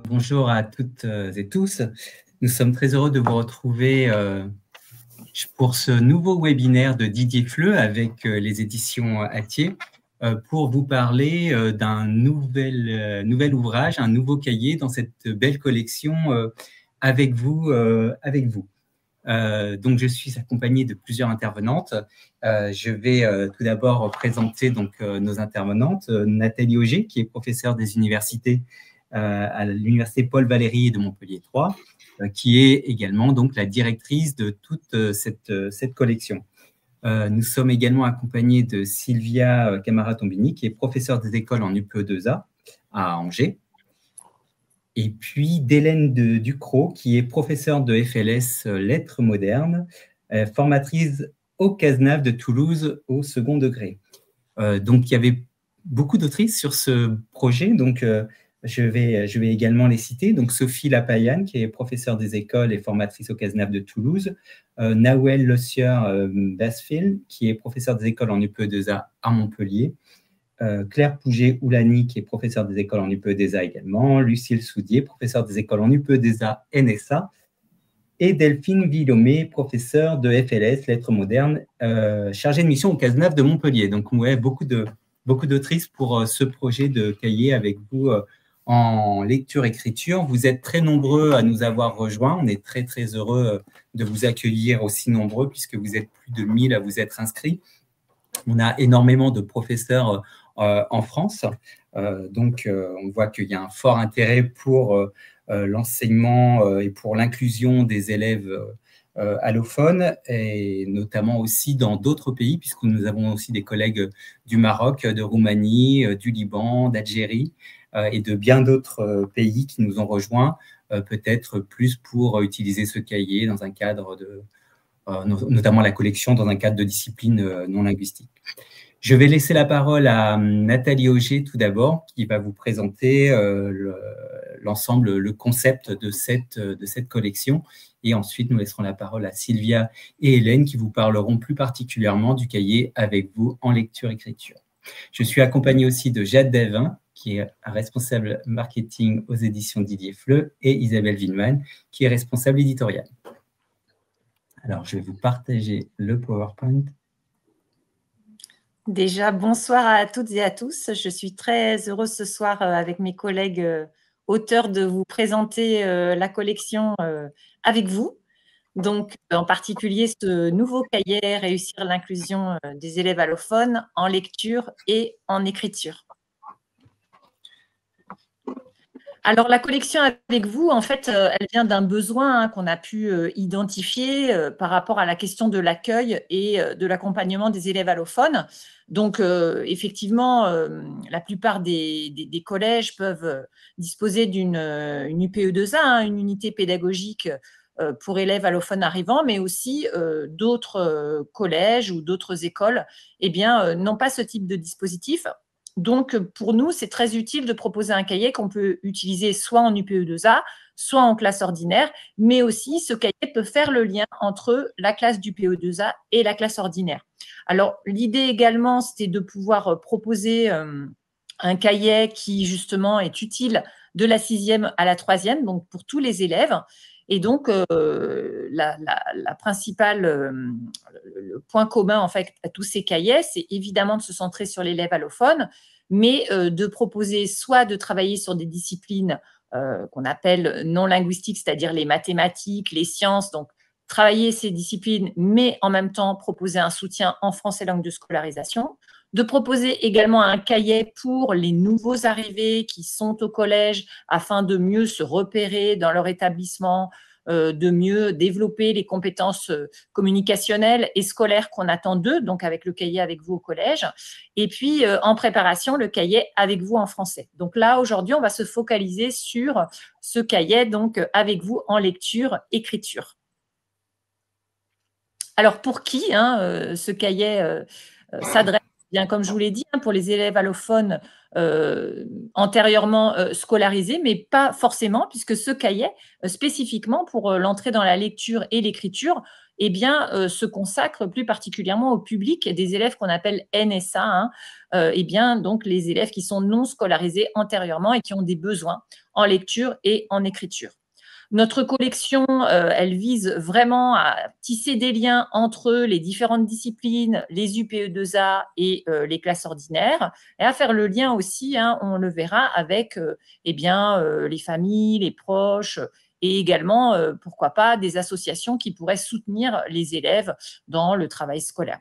Bonjour à toutes et tous. Nous sommes très heureux de vous retrouver pour ce nouveau webinaire de Didier Fleu avec les éditions Hatier pour vous parler d'un nouvel ouvrage, un nouveau cahier dans cette belle collection avec vous. Donc, je suis accompagné de plusieurs intervenantes. Je vais tout d'abord présenter nos intervenantes. Nathalie Auger, qui est professeure des universités à l'université Paul Valéry de Montpellier 3, qui est également donc la directrice de toute cette collection. Nous sommes également accompagnés de Sylvia Camara-Tombini, qui est professeure des écoles en UPE2A à Angers. Et puis d'Hélène Ducrot, qui est professeure de FLS Lettres modernes, formatrice au CASNAV de Toulouse au second degré. Donc, il y avait beaucoup d'autrices sur ce projet, donc je vais également les citer. Donc, Sophie Lapayane, qui est professeure des écoles et formatrice au CASNAV de Toulouse, Nawel Lossier-Basfield, qui est professeure des écoles en UPE2A à Montpellier, Claire Pouget-Oulani, qui est professeure des écoles en UPE2A également, Lucille Soudier, professeure des écoles en UPE2A NSA, et Delphine Villomé, professeure de FLS, Lettres modernes, chargée de mission au CASNAV de Montpellier. Donc, ouais, beaucoup d'autrices pour ce projet de cahier avec vous en lecture-écriture. Vous êtes très nombreux à nous avoir rejoints. On est très, très heureux de vous accueillir aussi nombreux puisque vous êtes plus de 1000 à vous être inscrits. On a énormément de professeurs en France. Donc, on voit qu'il y a un fort intérêt pour l'enseignement et pour l'inclusion des élèves allophones, et notamment aussi dans d'autres pays, puisque nous avons aussi des collègues du Maroc, de Roumanie, du Liban, d'Algérie et de bien d'autres pays qui nous ont rejoints, peut-être plus pour utiliser ce cahier dans un cadre de... notamment la collection dans un cadre de discipline non linguistique. Je vais laisser la parole à Nathalie Auger tout d'abord, qui va vous présenter l'ensemble, le concept de cette collection. Et ensuite, nous laisserons la parole à Sylvia et Hélène, qui vous parleront plus particulièrement du cahier avec vous en lecture-écriture. Je suis accompagnée aussi de Jade Davin, qui est responsable marketing aux éditions Didier Fleu, et Isabelle Willeman, qui est responsable éditoriale. Alors, je vais vous partager le PowerPoint. Déjà, bonsoir à toutes et à tous. Je suis très heureuse ce soir avec mes collègues auteurs de vous présenter la collection avec vous. Donc, en particulier ce nouveau cahier « Réussir l'inclusion des élèves allophones en lecture et en écriture ». Alors, la collection avec vous, en fait, elle vient d'un besoin qu'on a pu identifier par rapport à la question de l'accueil et de l'accompagnement des élèves allophones. Donc, effectivement, la plupart des collèges peuvent disposer d'une UPE2A, une unité pédagogique pour élèves allophones arrivants, mais aussi d'autres collèges ou d'autres écoles n'ont pas ce type de dispositif. Donc, pour nous, c'est très utile de proposer un cahier qu'on peut utiliser soit en UPE2A, soit en classe ordinaire, mais aussi ce cahier peut faire le lien entre la classe d'UPE2A et la classe ordinaire. Alors, l'idée également, c'était de pouvoir proposer un cahier qui, justement, est utile de la 6e à la 3e, donc pour tous les élèves. Et donc, la principale, le point commun en fait à tous ces cahiers, c'est évidemment de se centrer sur l'élève allophone, mais de proposer soit de travailler sur des disciplines qu'on appelle non linguistiques, c'est-à-dire les mathématiques, les sciences, donc travailler ces disciplines, mais en même temps proposer un soutien en français langue de scolarisation, de proposer également un cahier pour les nouveaux arrivés qui sont au collège afin de mieux se repérer dans leur établissement, de mieux développer les compétences communicationnelles et scolaires qu'on attend d'eux, donc avec le cahier avec vous au collège. Et puis, en préparation, le cahier avec vous en français. Donc là, aujourd'hui, on va se focaliser sur ce cahier, donc avec vous en lecture, écriture. Alors, pour qui ce cahier s'adresse Bien, comme je vous l'ai dit, hein, pour les élèves allophones antérieurement scolarisés, mais pas forcément, puisque ce cahier, spécifiquement pour l'entrée dans la lecture et l'écriture, eh bien, se consacre plus particulièrement au public des élèves qu'on appelle NSA, hein, eh bien, donc les élèves qui sont non scolarisés antérieurement et qui ont des besoins en lecture et en écriture. Notre collection, elle vise vraiment à tisser des liens entre les différentes disciplines, les UPE2A et les classes ordinaires, et à faire le lien aussi, hein, on le verra, avec eh bien, les familles, les proches, et également, pourquoi pas, des associations qui pourraient soutenir les élèves dans le travail scolaire.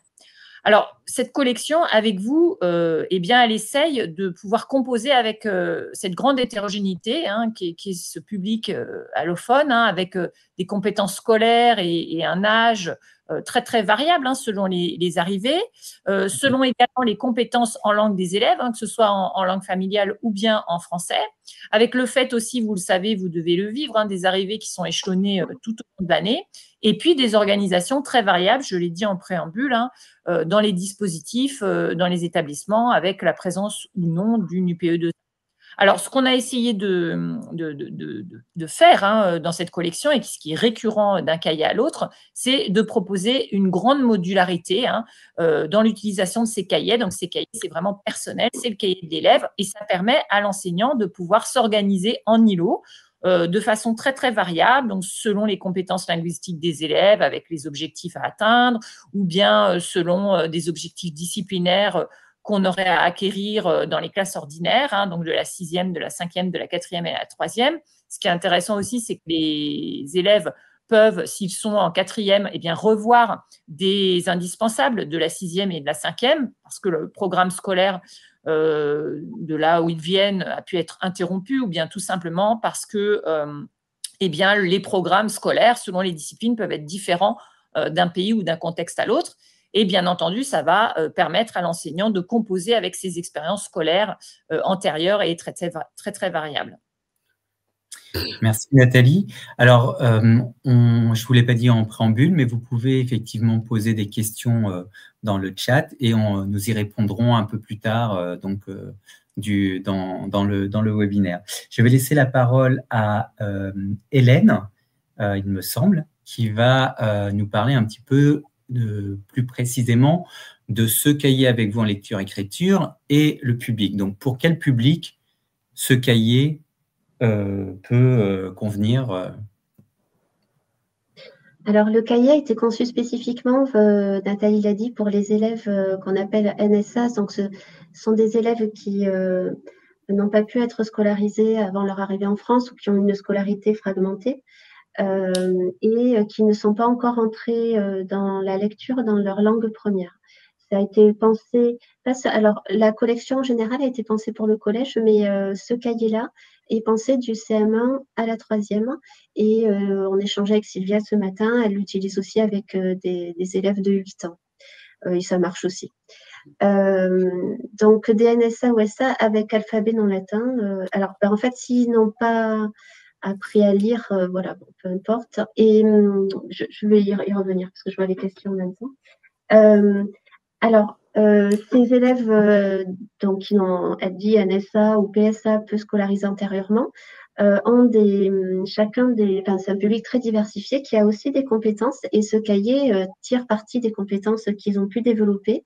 Alors, cette collection, avec vous, eh bien, elle essaye de pouvoir composer avec cette grande hétérogénéité, hein, qui est ce public allophone, hein, avec des compétences scolaires et un âge très, très variable, hein, selon les arrivées, selon également les compétences en langue des élèves, hein, que ce soit en langue familiale ou bien en français, avec le fait aussi, vous le savez, vous devez le vivre, hein, des arrivées qui sont échelonnées tout au long de l'année, et puis des organisations très variables, je l'ai dit en préambule, hein, dans les dispositifs, dans les établissements, avec la présence ou non d'une UPE2. Alors, ce qu'on a essayé de faire, hein, dans cette collection, et ce qui est récurrent d'un cahier à l'autre, c'est de proposer une grande modularité, hein, dans l'utilisation de ces cahiers. Donc, ces cahiers, c'est vraiment personnel, c'est le cahier de l'élève, et ça permet à l'enseignant de pouvoir s'organiser en îlot, de façon très, très variable, donc selon les compétences linguistiques des élèves, avec les objectifs à atteindre, ou bien selon des objectifs disciplinaires qu'on aurait à acquérir dans les classes ordinaires, hein, donc de la 6e, de la 5e, de la 4e et de la 3e. Ce qui est intéressant aussi, c'est que les élèves peuvent, s'ils sont en 4e, eh bien, revoir des indispensables de la 6e et de la 5e, parce que le programme scolaire de là où ils viennent a pu être interrompu, ou bien tout simplement parce que eh bien, les programmes scolaires, selon les disciplines, peuvent être différents d'un pays ou d'un contexte à l'autre. Et bien entendu, ça va permettre à l'enseignant de composer avec ses expériences scolaires antérieures et très, très, très, très variables. Merci Nathalie. Alors, je ne vous l'ai pas dit en préambule, mais vous pouvez effectivement poser des questions dans le chat et nous y répondrons un peu plus tard dans le webinaire. Je vais laisser la parole à Hélène, il me semble, qui va nous parler un petit peu plus précisément de ce cahier avec vous en lecture-écriture et le public. Donc, pour quel public ce cahier peut convenir Alors, le cahier a été conçu spécifiquement, Nathalie l'a dit, pour les élèves qu'on appelle NSA. Donc, ce sont des élèves qui n'ont pas pu être scolarisés avant leur arrivée en France ou qui ont une scolarité fragmentée et qui ne sont pas encore entrés dans la lecture dans leur langue première. Ça a été pensé, alors la collection en général a été pensée pour le collège, mais ce cahier-là est pensé du CM1 à la 3e. Et on échangeait avec Sylvia ce matin, elle l'utilise aussi avec des élèves de 8 ans. Et ça marche aussi. Donc DNSA ou SA avec alphabet non latin. Alors en fait, s'ils n'ont pas appris à lire, voilà, bon, peu importe. Et je vais y revenir parce que je vois les questions en même temps. Alors, ces élèves donc, qui ont dit NSA ou PSA peu scolarisés antérieurement ont chacun enfin, c'est un public très diversifié qui a aussi des compétences et ce cahier tire parti des compétences qu'ils ont pu développer.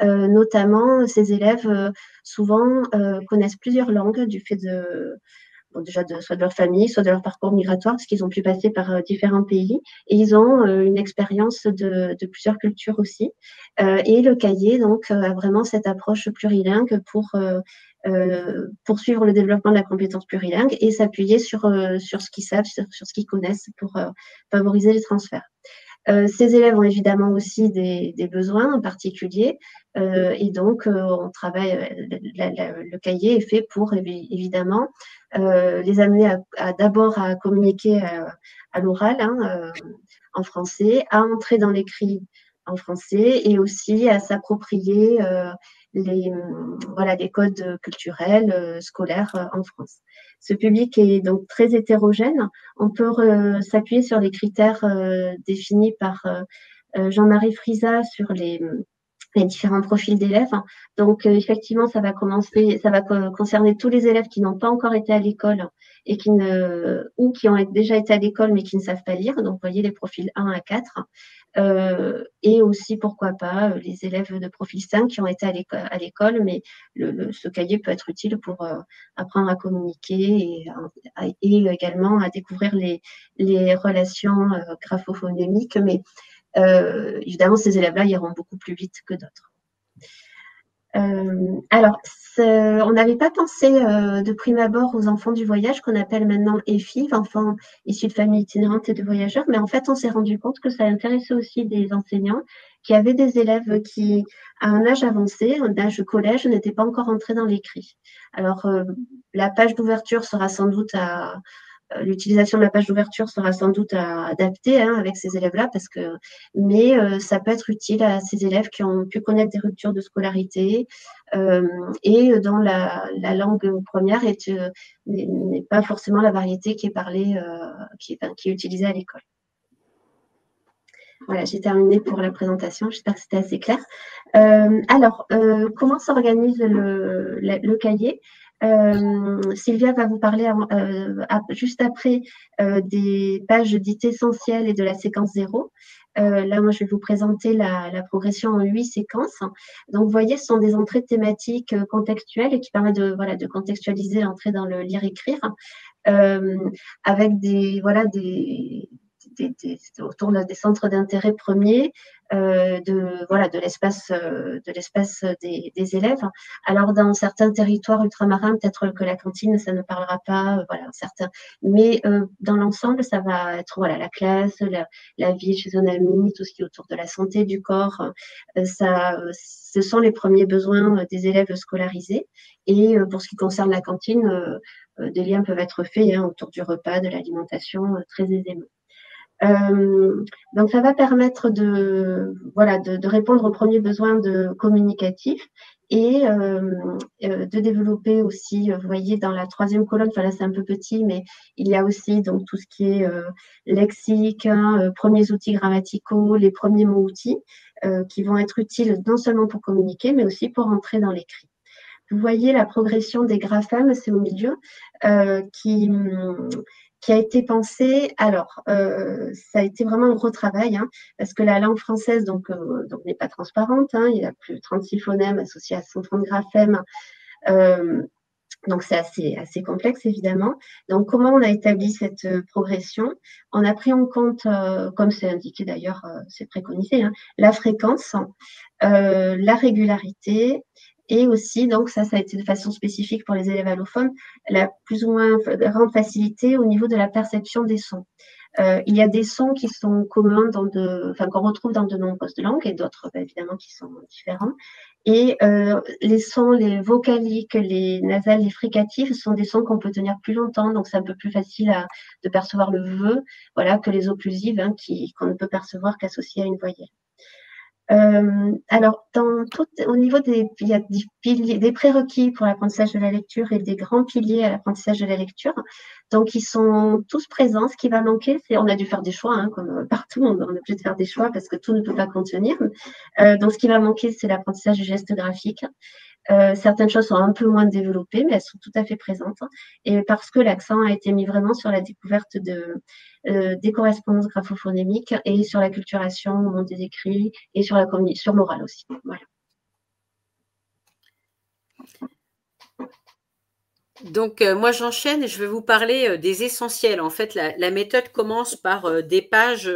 Notamment, ces élèves souvent connaissent plusieurs langues du fait déjà soit de leur famille, soit de leur parcours migratoire, parce qu'ils ont pu passer par différents pays. Et ils ont une expérience de plusieurs cultures aussi. Et le cahier, donc, a vraiment cette approche plurilingue pour poursuivre le développement de la compétence plurilingue et s'appuyer sur ce qu'ils savent, sur ce qu'ils connaissent pour favoriser les transferts. Ces élèves ont évidemment aussi des besoins en particulier et donc on travaille, le cahier est fait pour évidemment les amener d'abord à communiquer à l'oral en français, à entrer dans l'écrit en français et aussi à s'approprier les codes culturels scolaires en France. Ce public est donc très hétérogène. On peut s'appuyer sur les critères définis par Jean-Marie Frisa sur les différents profils d'élèves. Donc, effectivement, ça va concerner tous les élèves qui n'ont pas encore été à l'école et ou qui ont déjà été à l'école mais qui ne savent pas lire. Donc, vous voyez les profils 1 à 4. Et aussi, pourquoi pas, les élèves de profil 5 qui ont été à l'école, mais ce cahier peut être utile pour apprendre à communiquer et également à découvrir les relations graphophonemiques. Mais évidemment, ces élèves-là iront beaucoup plus vite que d'autres. Alors, on n'avait pas pensé de prime abord aux enfants du voyage, qu'on appelle maintenant EFIV, enfants issus de familles itinérantes et de voyageurs, mais en fait, on s'est rendu compte que ça intéressait aussi des enseignants qui avaient des élèves qui, à un âge avancé, un âge collège, n'étaient pas encore entrés dans l'écrit. Alors, la page d'ouverture sera sans doute l'utilisation de la page d'ouverture sera sans doute adaptée avec ces élèves-là, mais ça peut être utile à ces élèves qui ont pu connaître des ruptures de scolarité et dont la langue première n'est pas forcément la variété qui est parlée, qui est utilisée à l'école. Voilà, j'ai terminé pour la présentation. J'espère que c'était assez clair. Alors, comment s'organise le cahier ? Sylvia va vous parler juste après des pages dites essentielles et de la séquence 0. Là, moi, je vais vous présenter la progression en 8 séquences. Donc, vous voyez, ce sont des entrées thématiques contextuelles et qui permettent de contextualiser l'entrée dans le lire-écrire avec autour des centres d'intérêt premiers de l'espace des élèves. Alors dans certains territoires ultramarins, peut-être que la cantine ça ne parlera pas, certains, mais dans l'ensemble ça va être la classe, la vie chez un ami, tout ce qui est autour de la santé du corps. Ce sont les premiers besoins des élèves scolarisés. Et pour ce qui concerne la cantine, des liens peuvent être faits autour du repas, de l'alimentation très aisément. Donc, ça va permettre de répondre aux premiers besoins communicatifs et de développer aussi, vous voyez, dans la troisième colonne, là c'est un peu petit, mais il y a aussi donc tout ce qui est lexique, premiers outils grammaticaux, les premiers mots-outils qui vont être utiles non seulement pour communiquer, mais aussi pour entrer dans l'écrit. Vous voyez la progression des graphèmes, c'est au milieu, qui a été pensé. Alors, ça a été vraiment un gros travail, parce que la langue française donc n'est pas transparente. Il y a plus de 36 phonèmes associés à 130 graphèmes. Donc, c'est assez complexe, évidemment. Donc, comment on a établi cette progression? On a pris en compte, comme c'est indiqué d'ailleurs, c'est préconisé, la fréquence, la régularité, et aussi, donc ça a été de façon spécifique pour les élèves allophones, la plus ou moins grande facilité au niveau de la perception des sons. Il y a des sons qui sont communs qu'on retrouve dans de nombreuses langues et d'autres, évidemment, qui sont différents. Et les sons, les vocaliques, les nasales, les fricatifs sont des sons qu'on peut tenir plus longtemps, donc c'est un peu plus facile de percevoir le vœu, que les occlusives, qu'on ne peut percevoir qu'associées à une voyelle. Alors, au niveau il y a des prérequis pour l'apprentissage de la lecture et des grands piliers à l'apprentissage de la lecture. Donc, ils sont tous présents. Ce qui va manquer, on a dû faire des choix, comme partout, on est obligé de faire des choix parce que tout ne peut pas contenir. Donc, ce qui va manquer, c'est l'apprentissage du geste graphique. Certaines choses sont un peu moins développées, mais elles sont tout à fait présentes. Et parce que l'accent a été mis vraiment sur la découverte des correspondances graphophonémiques et sur l'acculturation au monde des écrits et sur l'oral aussi. Voilà. Donc, moi, j'enchaîne et je vais vous parler des essentiels. En fait, la méthode commence par des pages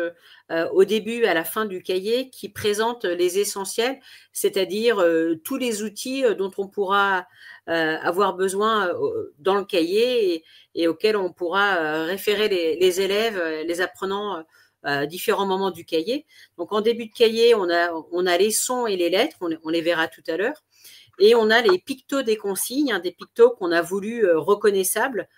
au début et à la fin du cahier qui présentent les essentiels, c'est-à-dire tous les outils dont on pourra avoir besoin dans le cahier et auxquels on pourra référer les élèves, les apprenants à différents moments du cahier. Donc, en début de cahier, on a les sons et les lettres, on les verra tout à l'heure. Et on a les pictos des consignes, des pictos qu'on a voulu reconnaissables,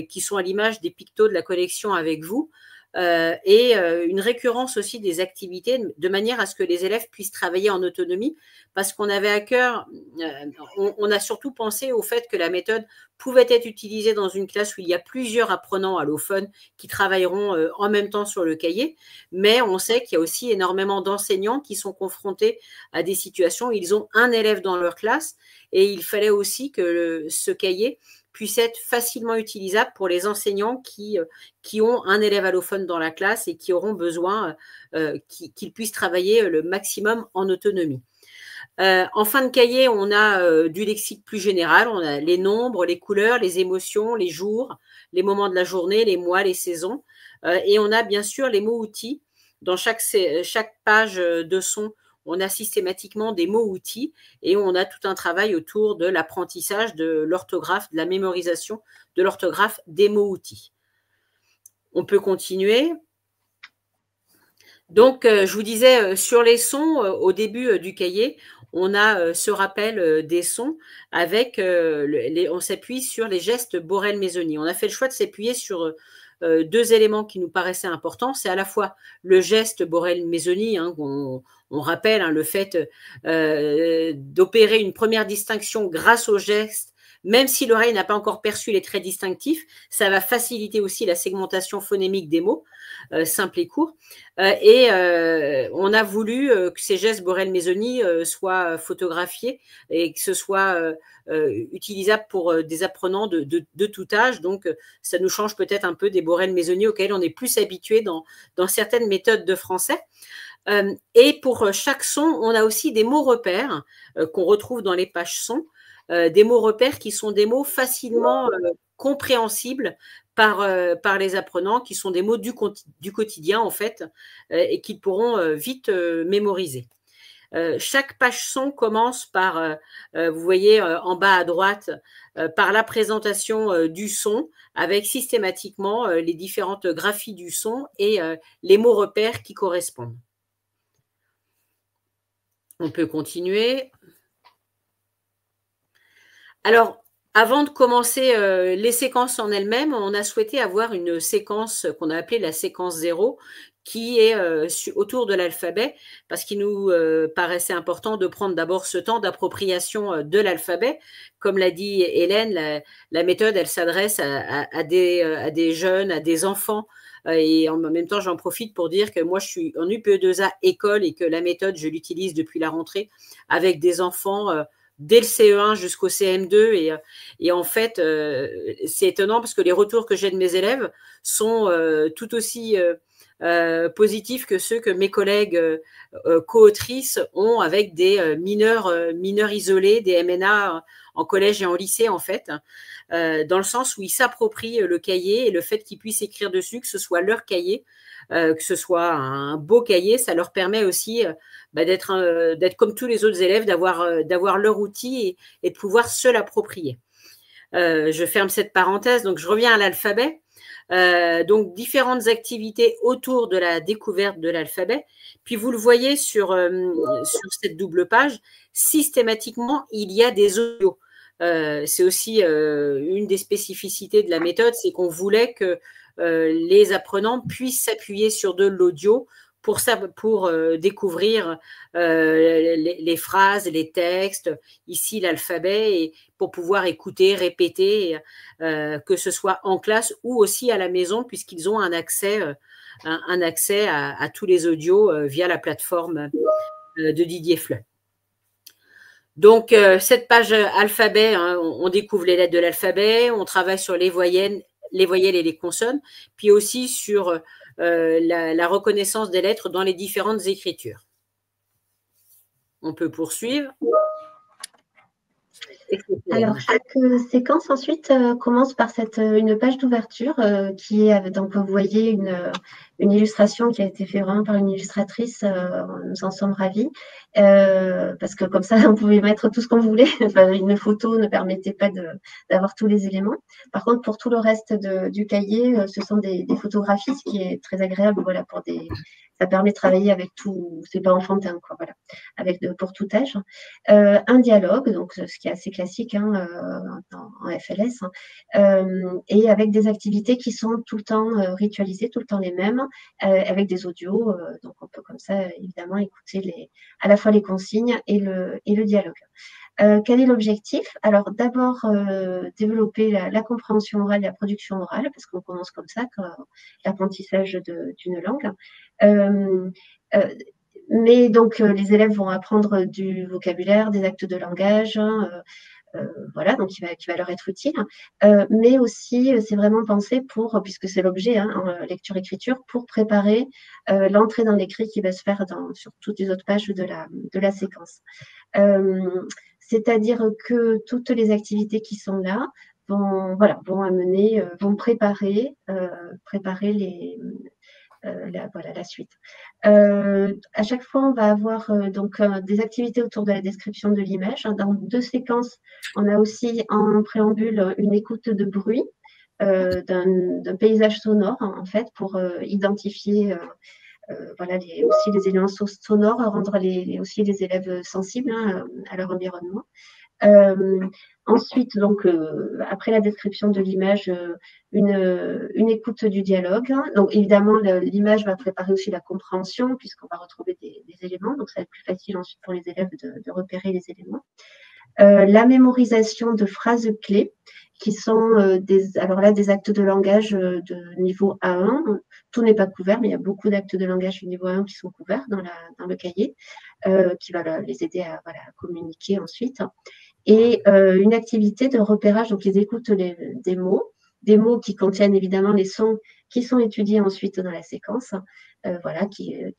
qui sont à l'image des pictos de la collection avec vous. et une récurrence aussi des activités de manière à ce que les élèves puissent travailler en autonomie, parce qu'on avait à cœur, on a surtout pensé au fait que la méthode pouvait être utilisée dans une classe où il y a plusieurs apprenants allophones qui travailleront en même temps sur le cahier, mais on sait qu'il y a aussi énormément d'enseignants qui sont confrontés à des situations où ils ont un élève dans leur classe, et il fallait aussi que ce cahier puisse être facilement utilisable pour les enseignants qui ont un élève allophone dans la classe et qui auront besoin qu'ils puissent travailler le maximum en autonomie. En fin de cahier, on a du lexique plus général, on a les nombres, les couleurs, les émotions, les jours, les moments de la journée, les mois, les saisons, et on a bien sûr les mots-outils. Dans chaque page de son, on a systématiquement des mots-outils et on a tout un travail autour de l'apprentissage de l'orthographe, de la mémorisation de l'orthographe des mots-outils. On peut continuer. Donc, je vous disais, sur les sons, au début du cahier, on a ce rappel des sons avec, on s'appuie sur les gestes Borel-Mésoni. On a fait le choix de s'appuyer sur deux éléments qui nous paraissaient importants. C'est à la fois le geste Borel-Mésoni, hein, on rappelle le fait d'opérer une première distinction grâce au geste, même si l'oreille n'a pas encore perçu les traits distinctifs, ça va faciliter aussi la segmentation phonémique des mots, simples et courts. Et on a voulu que ces gestes Borel-Mésoni soient photographiés et que ce soit utilisable pour des apprenants de tout âge. Donc, ça nous change peut-être un peu des Borel-Mésoni auxquels on est plus habitué dans certaines méthodes de français. Et pour chaque son, on a aussi des mots repères qu'on retrouve dans les pages sons. Des mots repères qui sont des mots facilement compréhensibles par les apprenants, qui sont des mots du quotidien en fait, et qu'ils pourront vite mémoriser. Chaque page son commence par, vous voyez en bas à droite, par la présentation du son, avec systématiquement les différentes graphies du son et les mots repères qui correspondent. On peut continuer. Alors, avant de commencer les séquences en elles-mêmes, on a souhaité avoir une séquence qu'on a appelée la séquence 0, qui est autour de l'alphabet, parce qu'il nous paraissait important de prendre d'abord ce temps d'appropriation de l'alphabet. Comme l'a dit Hélène, la méthode, elle s'adresse à des jeunes, à des enfants. Et en même temps, j'en profite pour dire que moi, je suis en UPE2A école et que la méthode, je l'utilise depuis la rentrée avec des enfants dès le CE1 jusqu'au CM2. Et en fait, c'est étonnant parce que les retours que j'ai de mes élèves sont tout aussi positifs que ceux que mes collègues co-autrices ont avec des mineurs isolés, des MNA en collège et en lycée, en fait, dans le sens où ils s'approprient le cahier et le fait qu'ils puissent écrire dessus, que ce soit leur cahier, que ce soit un beau cahier, ça leur permet aussi d'être comme tous les autres élèves, d'avoir leur outil et de pouvoir se l'approprier. Je ferme cette parenthèse, donc je reviens à l'alphabet. Donc, différentes activités autour de la découverte de l'alphabet. Puis, vous le voyez sur cette double page, systématiquement, il y a des audios. C'est aussi une des spécificités de la méthode, c'est qu'on voulait que les apprenants puissent s'appuyer sur de l'audio pour découvrir les phrases, les textes, ici l'alphabet, et pour pouvoir écouter, répéter, que ce soit en classe ou aussi à la maison, puisqu'ils ont un accès à tous les audios via la plateforme de Didier Fleu. Donc, cette page alphabet, hein, on découvre les lettres de l'alphabet, on travaille sur les voyelles et les consonnes, puis aussi sur la reconnaissance des lettres dans les différentes écritures. On peut poursuivre. Alors, chaque séquence ensuite commence par une page d'ouverture qui est, donc vous voyez une illustration qui a été faite vraiment par une illustratrice, nous en sommes ravis, parce que comme ça on pouvait mettre tout ce qu'on voulait, enfin, une photo ne permettait pas d'avoir tous les éléments. Par contre, pour tout le reste du cahier, ce sont des photographies, ce qui est très agréable, voilà, ça permet de travailler avec tout, c'est pas enfantin, quoi, voilà, pour tout âge. Un dialogue, donc ce qui est assez classique hein, en FLS, et avec des activités qui sont tout le temps ritualisées, tout le temps les mêmes, avec des audios. Donc, on peut comme ça, évidemment, écouter à la fois les consignes et le dialogue. Quel est l'objectif? Alors, d'abord, développer la compréhension orale et la production orale, parce qu'on commence comme ça, l'apprentissage d'une langue. Mais donc, les élèves vont apprendre du vocabulaire, des actes de langage, voilà, donc qui va leur être utile. Mais aussi, c'est vraiment pensé puisque c'est l'objet, en lecture-écriture, pour préparer l'entrée dans l'écrit qui va se faire sur toutes les autres pages de la séquence. C'est-à-dire que toutes les activités qui sont là vont préparer la suite. À chaque fois, on va avoir des activités autour de la description de l'image. Dans 2 séquences, on a aussi en préambule une écoute de bruit d'un paysage sonore, en fait, pour identifier aussi les éléments sonores, rendre aussi les élèves sensibles à leur environnement. Ensuite, donc, après la description de l'image, une écoute du dialogue. Donc, évidemment, l'image va préparer aussi la compréhension, puisqu'on va retrouver des éléments. Donc, ça va être plus facile ensuite pour les élèves de repérer les éléments. La mémorisation de phrases clés, qui sont des actes de langage de niveau A1. Tout n'est pas couvert, mais il y a beaucoup d'actes de langage de niveau A1 qui sont couverts dans le cahier, qui va les aider à communiquer ensuite. Et une activité de repérage, donc ils écoutent des mots qui contiennent évidemment les sons qui sont étudiés ensuite dans la séquence, donc ils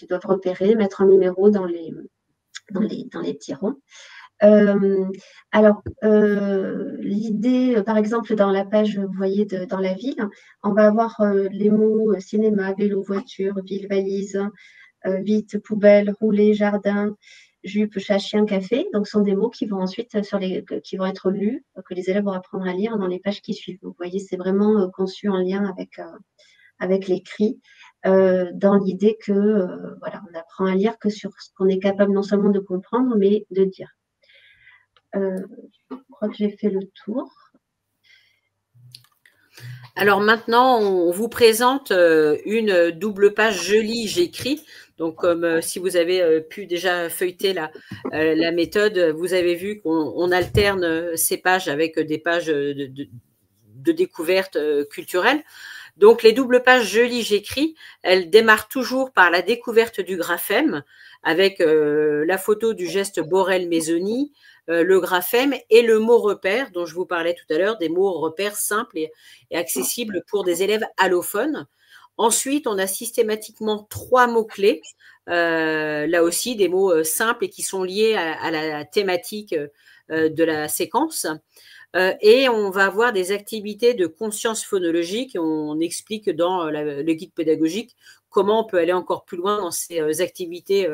doivent repérer, mettre un numéro dans les petits ronds. L'idée, par exemple, dans la page, vous voyez, dans la ville, on va avoir les mots cinéma, vélo, voiture, ville, valise, vite, poubelle, rouler, jardin, jupe, chat, chien, café. Donc, ce sont des mots qui vont ensuite qui vont être lus, que les élèves vont apprendre à lire dans les pages qui suivent. Donc, vous voyez, c'est vraiment conçu en lien avec l'écrit, dans l'idée que on apprend à lire que sur ce qu'on est capable non seulement de comprendre, mais de dire. Je crois que j'ai fait le tour. Alors maintenant, on vous présente une double page Je lis, j'écris. Donc, comme si vous avez pu déjà feuilleter la méthode, vous avez vu qu'on alterne ces pages avec des pages de découverte culturelle. Donc, les doubles pages Je lis, j'écris, elles démarrent toujours par la découverte du graphème avec la photo du geste Borel-Mésoni, le graphème et le mot repère dont je vous parlais tout à l'heure, des mots repères simples et accessibles pour des élèves allophones. Ensuite, on a systématiquement 3 mots-clés, là aussi des mots simples et qui sont liés à la thématique de la séquence. Et on va avoir des activités de conscience phonologique. On explique dans le guide pédagogique comment on peut aller encore plus loin dans ces activités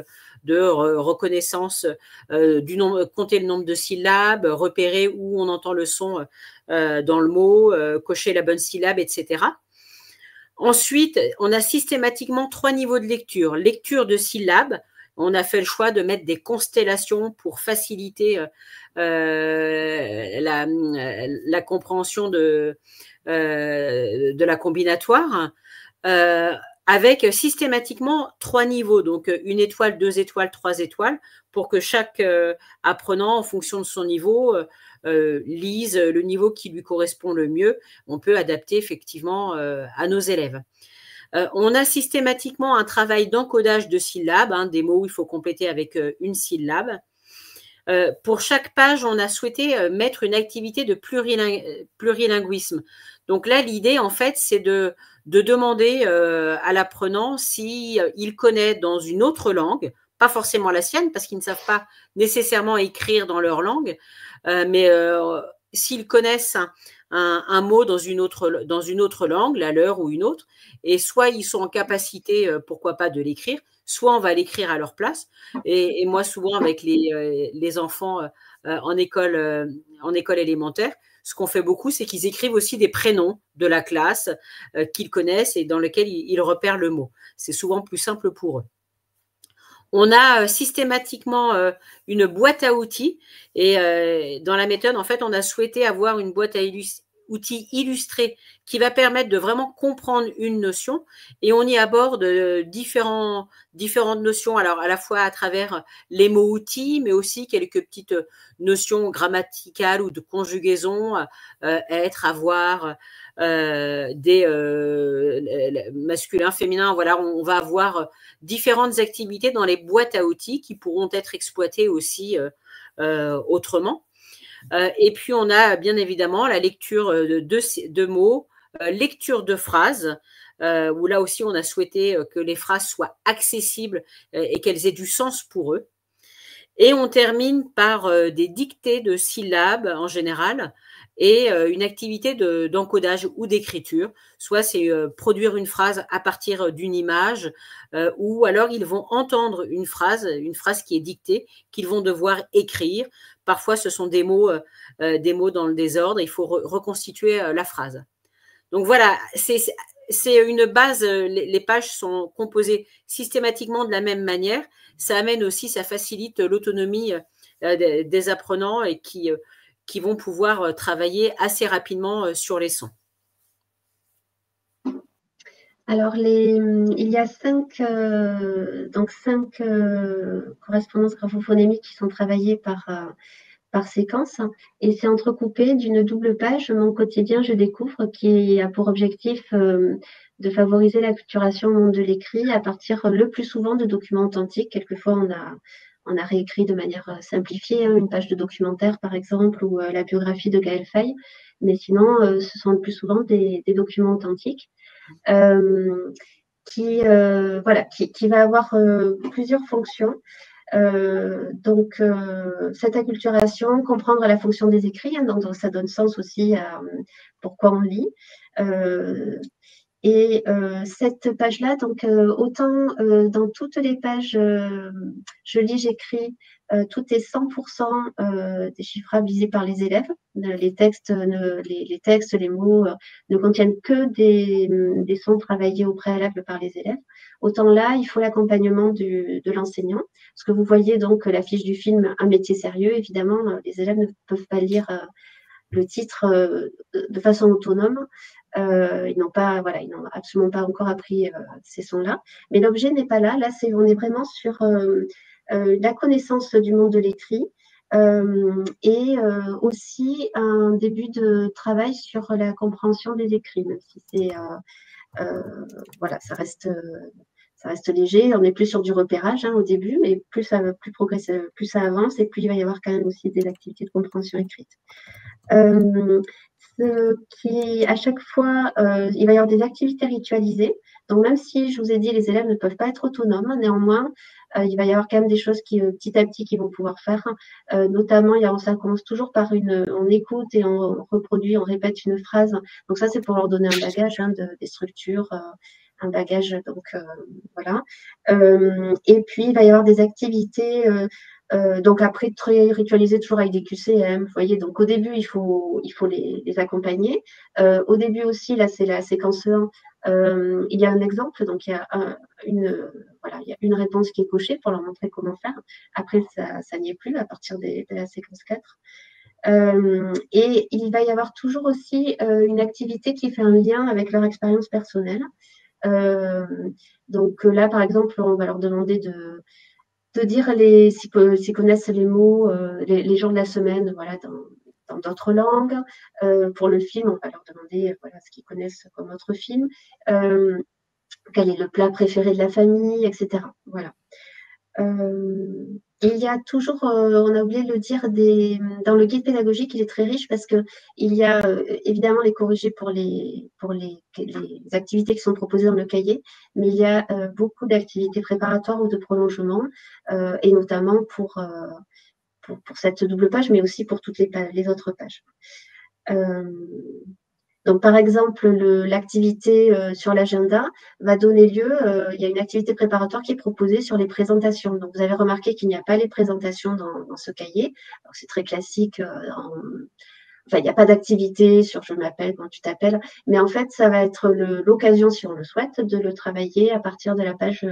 de reconnaissance du nombre, compter le nombre de syllabes, repérer où on entend le son dans le mot, cocher la bonne syllabe, etc. Ensuite, on a systématiquement 3 niveaux de lecture. Lecture de syllabes. On a fait le choix de mettre des constellations pour faciliter la compréhension de la combinatoire, avec systématiquement 3 niveaux, donc 1 étoile, 2 étoiles, 3 étoiles, pour que chaque apprenant, en fonction de son niveau, lise le niveau qui lui correspond le mieux. On peut adapter effectivement à nos élèves. On a systématiquement un travail d'encodage de syllabes, des mots où il faut compléter avec une syllabe. Pour chaque page, on a souhaité mettre une activité de plurilinguisme. Donc là, l'idée, en fait, c'est de demander à l'apprenant s'il connaît dans une autre langue, pas forcément la sienne, parce qu'ils ne savent pas nécessairement écrire dans leur langue, mais s'ils connaissent un mot dans une autre langue, la leur ou une autre, et soit ils sont en capacité, pourquoi pas, de l'écrire, soit on va l'écrire à leur place. Et moi, souvent, avec les enfants en école élémentaire, ce qu'on fait beaucoup, c'est qu'ils écrivent aussi des prénoms de la classe qu'ils connaissent et dans lesquels ils repèrent le mot. C'est souvent plus simple pour eux. On a systématiquement une boîte à outils et dans la méthode, en fait, on a souhaité avoir une boîte à outil illustré qui va permettre de vraiment comprendre une notion et on y aborde différentes notions, alors à la fois à travers les mots-outils, mais aussi quelques petites notions grammaticales ou de conjugaison, être, avoir, des masculins, féminins, voilà, on va avoir différentes activités dans les boîtes à outils qui pourront être exploitées aussi autrement. Et puis, on a bien évidemment la lecture de mots, lecture de phrases, où là aussi, on a souhaité que les phrases soient accessibles et qu'elles aient du sens pour eux. Et on termine par des dictées de syllabes en général et une activité d'encodage ou d'écriture. Soit c'est produire une phrase à partir d'une image ou alors ils vont entendre une phrase qui est dictée, qu'ils vont devoir écrire. Parfois, ce sont des mots dans le désordre. Il faut reconstituer la phrase. Donc voilà, c'est une base. Les pages sont composées systématiquement de la même manière. Ça amène aussi, ça facilite l'autonomie des apprenants et qui vont pouvoir travailler assez rapidement sur les sons. Alors, il y a cinq correspondances graphophonemiques qui sont travaillées par séquence et c'est entrecoupé d'une double page Mon quotidien, je découvre, qui a pour objectif de favoriser l'acculturation au monde de l'écrit à partir le plus souvent de documents authentiques. Quelquefois, on a réécrit de manière simplifiée une page de documentaire, par exemple, ou la biographie de Gaël Faye, mais sinon, ce sont le plus souvent des documents authentiques. Qui va avoir plusieurs fonctions. Cette acculturation, comprendre la fonction des écrits, hein, donc ça donne sens aussi à pourquoi on lit. Cette page-là, donc autant dans toutes les pages, je lis, j'écris, tout est 100% déchiffrable, lisé par les élèves. Les textes, les mots ne contiennent que des sons travaillés au préalable par les élèves. Autant là, il faut l'accompagnement de l'enseignant. Parce que vous voyez donc la fiche du film Un métier sérieux, évidemment, les élèves ne peuvent pas lire le titre de façon autonome. Ils n'ont absolument pas encore appris ces sons-là. Mais l'objet n'est pas là. Là, on est vraiment sur la connaissance du monde de l'écrit et aussi un début de travail sur la compréhension des écrits, même si ça reste léger. On est plus sur du repérage au début, mais plus ça avance et plus il va y avoir quand même aussi des activités de compréhension écrite. À chaque fois, il va y avoir des activités ritualisées. Donc, même si je vous ai dit, les élèves ne peuvent pas être autonomes, néanmoins, il va y avoir quand même des choses petit à petit, qu'ils vont pouvoir faire. Notamment, ça commence toujours par on écoute et on reproduit, on répète une phrase. Donc, ça, c'est pour leur donner un bagage, des structures, un bagage. Donc, voilà. Et puis, il va y avoir des activités. Donc après, très ritualisé, toujours avec des QCM, vous voyez. Donc au début, il faut les accompagner. Au début aussi, là, c'est la séquence 1. Il y a un exemple, donc il y a une réponse qui est cochée pour leur montrer comment faire. Après, ça n'y est plus à partir de la séquence 4. Et il va y avoir toujours aussi une activité qui fait un lien avec leur expérience personnelle. Donc là, par exemple, on va leur demander de dire s'ils connaissent les mots, les jours de la semaine, voilà, dans d'autres langues. Pour le film, on va leur demander ce qu'ils connaissent comme autre film, quel est le plat préféré de la famille, etc. Voilà. Il y a toujours, on a oublié de le dire, dans le guide pédagogique, il est très riche parce qu'il y a évidemment les corrigés pour les activités qui sont proposées dans le cahier, mais il y a beaucoup d'activités préparatoires ou de prolongement, et notamment pour cette double page, mais aussi pour toutes les autres pages. Donc, par exemple, l'activité sur l'agenda va donner lieu, il y a une activité préparatoire qui est proposée sur les présentations. Donc, vous avez remarqué qu'il n'y a pas les présentations dans ce cahier. C'est très classique. Il n'y a pas d'activité sur je m'appelle, quand tu t'appelles. Mais en fait, ça va être l'occasion, si on le souhaite, de le travailler à partir de la page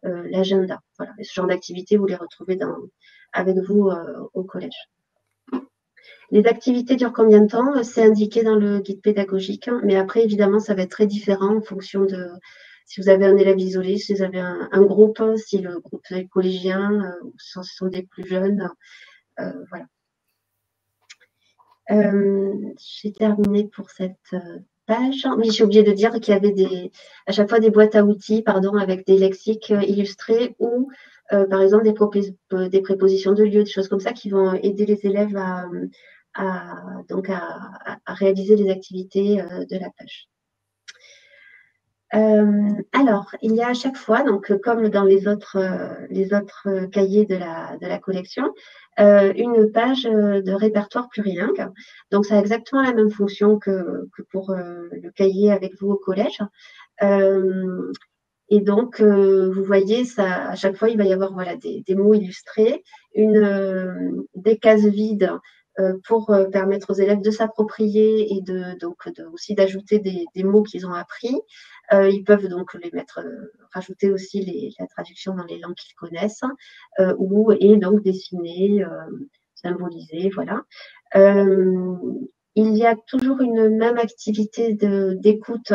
l'agenda. Voilà. Et ce genre d'activité, vous les retrouvez avec vous au collège. Les activités durent combien de temps? C'est indiqué dans le guide pédagogique, hein, mais après, évidemment, ça va être très différent en fonction de si vous avez un élève isolé, si vous avez un groupe, si le groupe est collégien, ou si ce sont des plus jeunes. Voilà. J'ai terminé pour cette page. Oui, j'ai oublié de dire qu'il y avait à chaque fois des boîtes à outils, pardon, avec des lexiques illustrés ou, par exemple, des prépositions de lieu, des choses comme ça qui vont aider les élèves à réaliser les activités de la page. Alors, il y a à chaque fois, donc comme dans les autres cahiers de la collection, une page de répertoire plurilingue. Donc, ça a exactement la même fonction que pour le cahier avec vous au collège. Et donc, vous voyez, ça, à chaque fois, il va y avoir voilà, des mots illustrés, des cases vides pour permettre aux élèves de s'approprier et aussi d'ajouter des mots qu'ils ont appris. Ils peuvent donc rajouter aussi la traduction dans les langues qu'ils connaissent, et donc dessiner, symboliser, voilà. Il y a toujours une même activité d'écoute,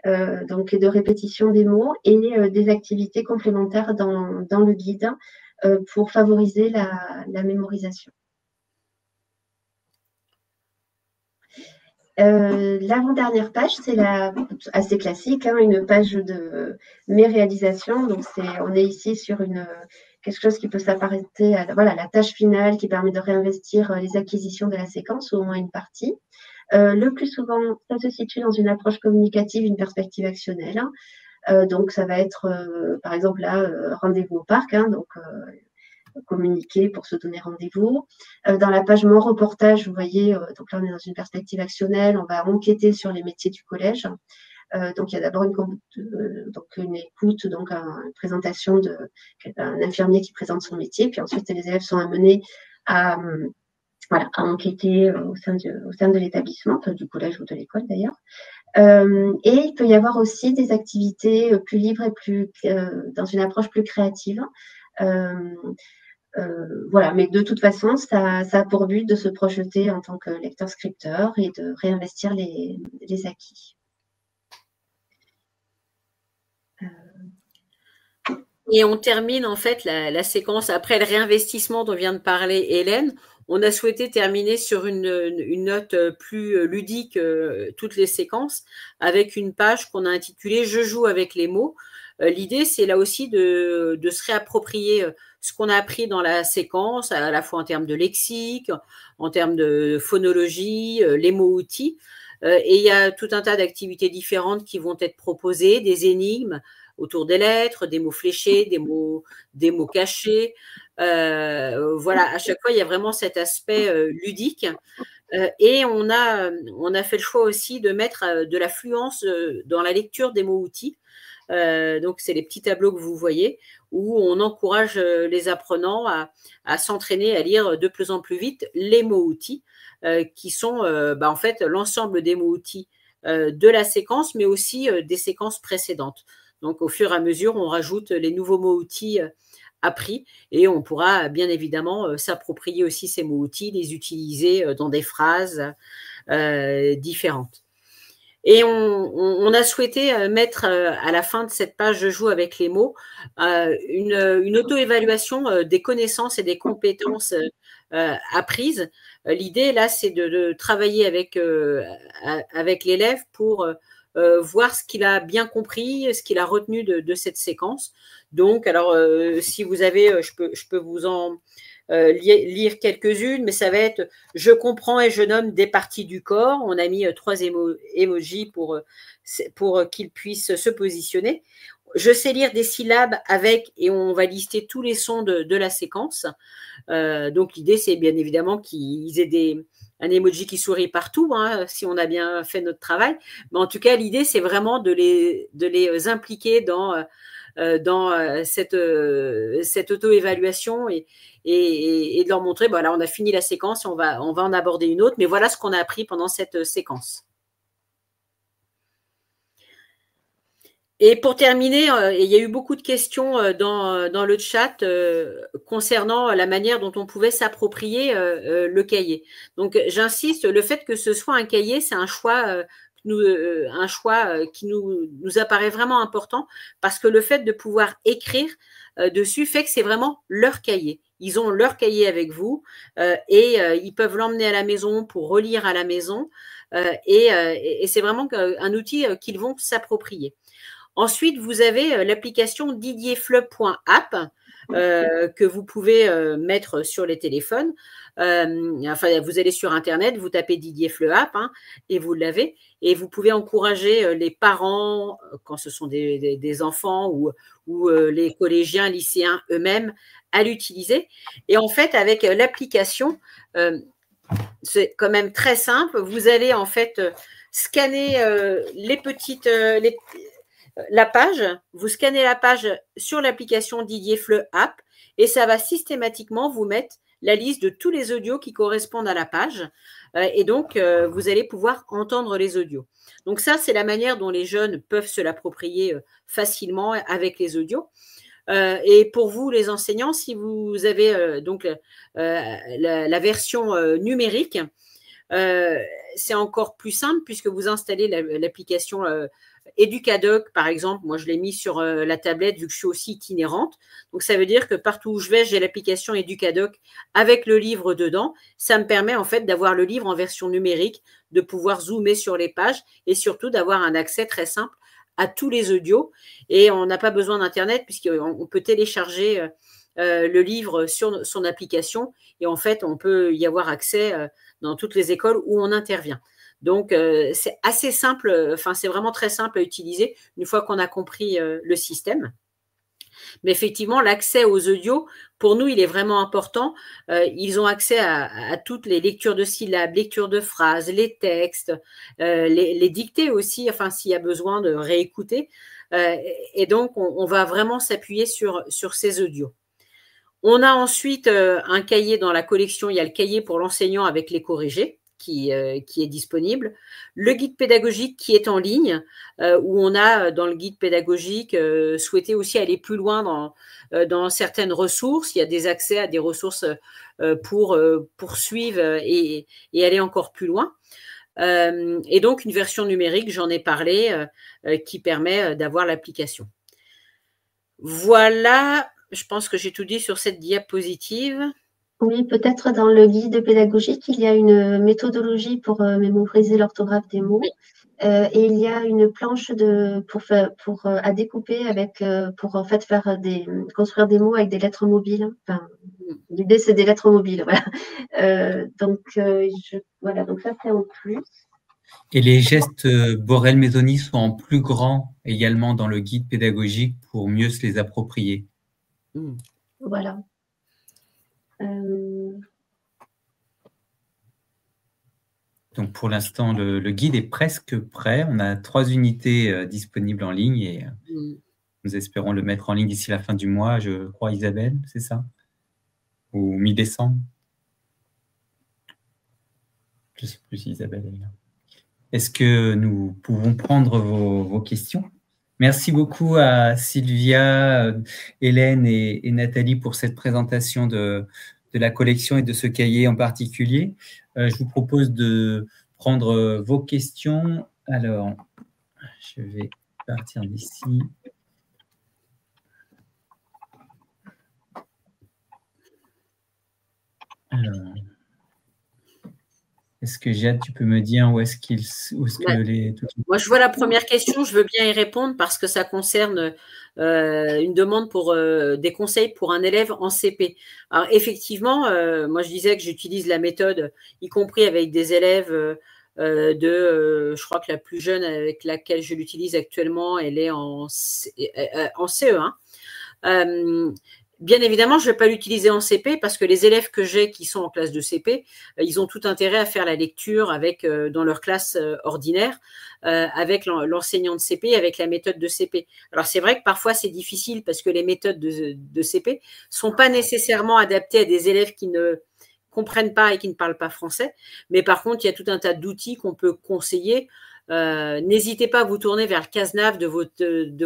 donc de répétition des mots et des activités complémentaires dans le guide pour favoriser la mémorisation. L'avant-dernière page, c'est assez classique, hein, une page de mes réalisations. Donc, on est ici sur quelque chose qui peut s'apparenter à la tâche finale qui permet de réinvestir les acquisitions de la séquence, ou au moins une partie. Le plus souvent, ça se situe dans une approche communicative, une perspective actionnelle. Donc, ça va être, par exemple, là, rendez-vous au parc, hein, donc communiquer pour se donner rendez-vous. Dans la page Mon reportage, vous voyez, donc là on est dans une perspective actionnelle, on va enquêter sur les métiers du collège. Donc il y a d'abord une écoute, donc une présentation d'un infirmier qui présente son métier, puis ensuite les élèves sont amenés à enquêter au sein de l'établissement, du collège ou de l'école d'ailleurs. Et il peut y avoir aussi des activités plus libres et dans une approche plus créative. Voilà, mais de toute façon, ça a pour but de se projeter en tant que lecteur-scripteur et de réinvestir les acquis. Et on termine en fait la séquence après le réinvestissement dont vient de parler Hélène. On a souhaité terminer sur une note plus ludique toutes les séquences avec une page qu'on a intitulée « Je joue avec les mots ». L'idée, c'est là aussi de se réapproprier ce qu'on a appris dans la séquence, à la fois en termes de lexique, en termes de phonologie, les mots-outils. Et il y a tout un tas d'activités différentes qui vont être proposées, des énigmes autour des lettres, des mots fléchés, des mots cachés. Voilà, à chaque fois, il y a vraiment cet aspect ludique. Et on a fait le choix aussi de mettre de la fluence dans la lecture des mots-outils. Donc, c'est les petits tableaux que vous voyez où on encourage les apprenants à s'entraîner à lire de plus en plus vite les mots-outils qui sont en fait l'ensemble des mots-outils de la séquence, mais aussi des séquences précédentes. Donc, au fur et à mesure, on rajoute les nouveaux mots-outils appris et on pourra bien évidemment s'approprier aussi ces mots-outils, les utiliser dans des phrases différentes. Et on a souhaité mettre à la fin de cette page « Je joue avec les mots » une auto-évaluation des connaissances et des compétences apprises. L'idée, là, c'est de travailler avec l'élève pour voir ce qu'il a bien compris, ce qu'il a retenu de cette séquence. Donc, alors, si vous avez, je peux vous en lire quelques-unes, mais ça va être « Je comprends et je nomme des parties du corps ». On a mis 3 emojis pour qu'ils puissent se positionner. Je sais lire des syllabes avec, et on va lister tous les sons de la séquence. Donc, l'idée, c'est bien évidemment qu'ils aient un emoji qui sourit partout, hein, si on a bien fait notre travail. Mais en tout cas, l'idée, c'est vraiment de les impliquer dans cette auto-évaluation et de leur montrer, là, on a fini la séquence, on va en aborder une autre, mais voilà ce qu'on a appris pendant cette séquence. Et pour terminer, il y a eu beaucoup de questions dans le chat concernant la manière dont on pouvait s'approprier le cahier. Donc, j'insiste, le fait que ce soit un cahier, c'est un choix qui nous apparaît vraiment important parce que le fait de pouvoir écrire dessus fait que c'est vraiment leur cahier. Ils ont leur cahier avec vous et ils peuvent l'emmener à la maison pour relire à la maison et c'est vraiment un outil qu'ils vont s'approprier. Ensuite, vous avez l'application didierfleu.app que vous pouvez mettre sur les téléphones. Enfin, vous allez sur Internet, vous tapez Didier Fleu App et vous l'avez. Et vous pouvez encourager les parents, quand ce sont des enfants ou les collégiens, lycéens eux-mêmes, à l'utiliser. Et en fait, avec l'application, c'est quand même très simple. Vous allez en fait scanner la page, vous scannez la page sur l'application Didier Fleu App et ça va systématiquement vous mettre la liste de tous les audios qui correspondent à la page et donc vous allez pouvoir entendre les audios. Donc ça, c'est la manière dont les jeunes peuvent se l'approprier facilement avec les audios. Et pour vous, les enseignants, si vous avez donc la version numérique, c'est encore plus simple puisque vous installez l'application Educadoc, par exemple. Moi, je l'ai mis sur la tablette vu que je suis aussi itinérante. Donc, ça veut dire que partout où je vais, j'ai l'application Educadoc avec le livre dedans. Ça me permet en fait d'avoir le livre en version numérique, de pouvoir zoomer sur les pages et surtout d'avoir un accès très simple à tous les audios. Et on n'a pas besoin d'Internet puisqu'on peut télécharger le livre sur son application et en fait, on peut y avoir accès dans toutes les écoles où on intervient. Donc, c'est assez simple, enfin, c'est vraiment très simple à utiliser une fois qu'on a compris le système. Mais effectivement, l'accès aux audios, pour nous, il est vraiment important. Ils ont accès à toutes les lectures de syllabes, lectures de phrases, les textes, les dictées aussi, enfin, s'il y a besoin de réécouter. Et donc, on va vraiment s'appuyer sur ces audios. On a ensuite un cahier dans la collection. Il y a le cahier pour l'enseignant avec les corrigés qui est disponible. Le guide pédagogique qui est en ligne, où on a dans le guide pédagogique souhaité aussi aller plus loin dans certaines ressources. Il y a des accès à des ressources pour poursuivre et aller encore plus loin. Et donc, une version numérique, j'en ai parlé, qui permet d'avoir l'application. Voilà, je pense que j'ai tout dit sur cette diapositive. Oui, peut-être dans le guide pédagogique, il y a une méthodologie pour mémoriser l'orthographe des mots. Et il y a une planche à découper pour en fait construire des mots avec des lettres mobiles. Enfin, l'idée, c'est des lettres mobiles. Voilà. Donc ça, c'est en plus. Et les gestes Borel-Métoni sont en plus grand également dans le guide pédagogique pour mieux se les approprier. Voilà. Donc, pour l'instant, le guide est presque prêt. On a 3 unités disponibles en ligne et nous espérons le mettre en ligne d'ici la fin du mois, je crois, Isabelle, c'est ça? Ou mi-décembre? Je ne sais plus si Isabelle est là. Est-ce que nous pouvons prendre vos questions? Merci beaucoup à Sylvia, Hélène et Nathalie pour cette présentation de la collection et de ce cahier en particulier. Je vous propose de prendre vos questions. Alors, je vais partir d'ici. Alors, est-ce que Jade, tu peux me dire où est-ce Moi, je vois la première question, je veux bien y répondre parce que ça concerne une demande pour des conseils pour un élève en CP. Alors, effectivement, moi, je disais que j'utilise la méthode, y compris avec des élèves je crois que la plus jeune avec laquelle je l'utilise actuellement, elle est en CE1. Bien évidemment, je ne vais pas l'utiliser en CP parce que les élèves que j'ai qui sont en classe de CP, ils ont tout intérêt à faire la lecture dans leur classe ordinaire, avec l'enseignant de CP, avec la méthode de CP. Alors, c'est vrai que parfois, c'est difficile parce que les méthodes de CP ne sont pas nécessairement adaptées à des élèves qui ne comprennent pas et qui ne parlent pas français. Mais par contre, il y a tout un tas d'outils qu'on peut conseiller. N'hésitez pas à vous tourner vers le CASNAV de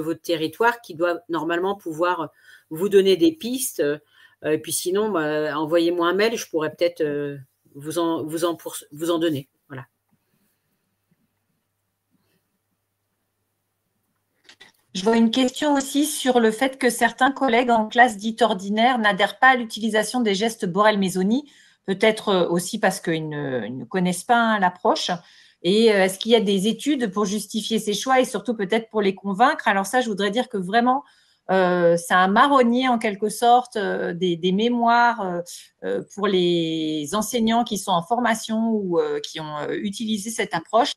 votre territoire qui doit normalement pouvoir vous donner des pistes. Et puis sinon, bah, envoyez-moi un mail, je pourrais peut-être vous en donner. Voilà. Je vois une question aussi sur le fait que certains collègues en classe dite ordinaire n'adhèrent pas à l'utilisation des gestes Borel-Mézoni, peut-être aussi parce qu'ils ne connaissent pas l'approche. Et est-ce qu'il y a des études pour justifier ces choix et surtout peut-être pour les convaincre? Alors ça, je voudrais dire que vraiment, c'est un marronnier en quelque sorte des mémoires pour les enseignants qui sont en formation ou qui ont utilisé cette approche.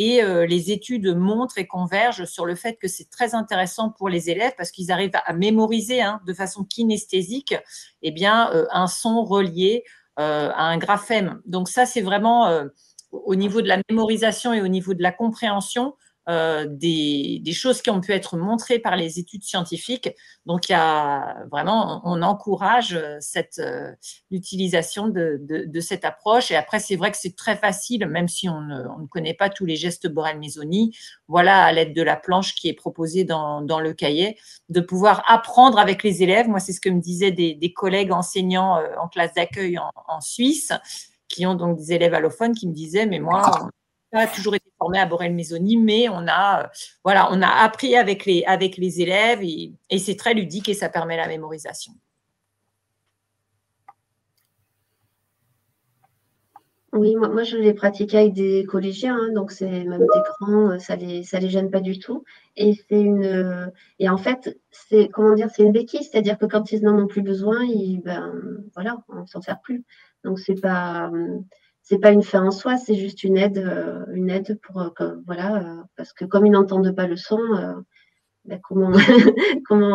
Et les études montrent et convergent sur le fait que c'est très intéressant pour les élèves parce qu'ils arrivent à mémoriser de façon kinesthésique un son relié à un graphème. Donc ça, c'est vraiment au niveau de la mémorisation et au niveau de la compréhension des choses qui ont pu être montrées par les études scientifiques. Donc, il y a vraiment, on encourage l'utilisation de cette approche. Et après, c'est vrai que c'est très facile, même si on ne connaît pas tous les gestes Borel-Mézoni, voilà, à l'aide de la planche qui est proposée dans le cahier, de pouvoir apprendre avec les élèves. Moi, c'est ce que me disaient des collègues enseignants en classe d'accueil en Suisse, qui ont donc des élèves allophones qui me disaient, mais moi, on n'a pas toujours été formé à Borel-Mézoni, mais on a appris avec les élèves et c'est très ludique et ça permet la mémorisation. Oui, moi je l'ai pratiqué avec des collégiens, donc c'est même des grands, ça les gêne pas du tout. Et en fait, c'est comment dire, c'est une béquille, c'est-à-dire que quand ils n'en ont plus besoin, voilà, on s'en sert plus. Donc c'est pas une fin en soi, c'est juste une aide pour voilà, parce que comme ils n'entendent pas le son, comment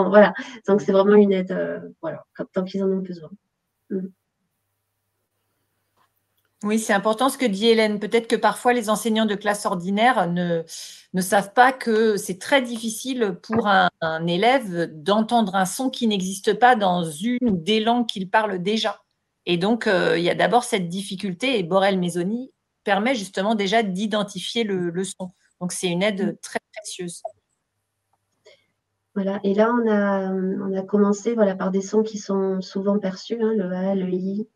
voilà. Donc c'est vraiment une aide, voilà, tant qu'ils en ont besoin. Oui, c'est important ce que dit Hélène. Peut-être que parfois les enseignants de classe ordinaire ne savent pas que c'est très difficile pour un élève d'entendre un son qui n'existe pas dans une ou des langues qu'il parle déjà. Et donc, il y a d'abord cette difficulté et Borel-Mézoni permet justement déjà d'identifier le son. Donc, c'est une aide très précieuse. Voilà, et là, on a commencé par des sons qui sont souvent perçus, le A, le I,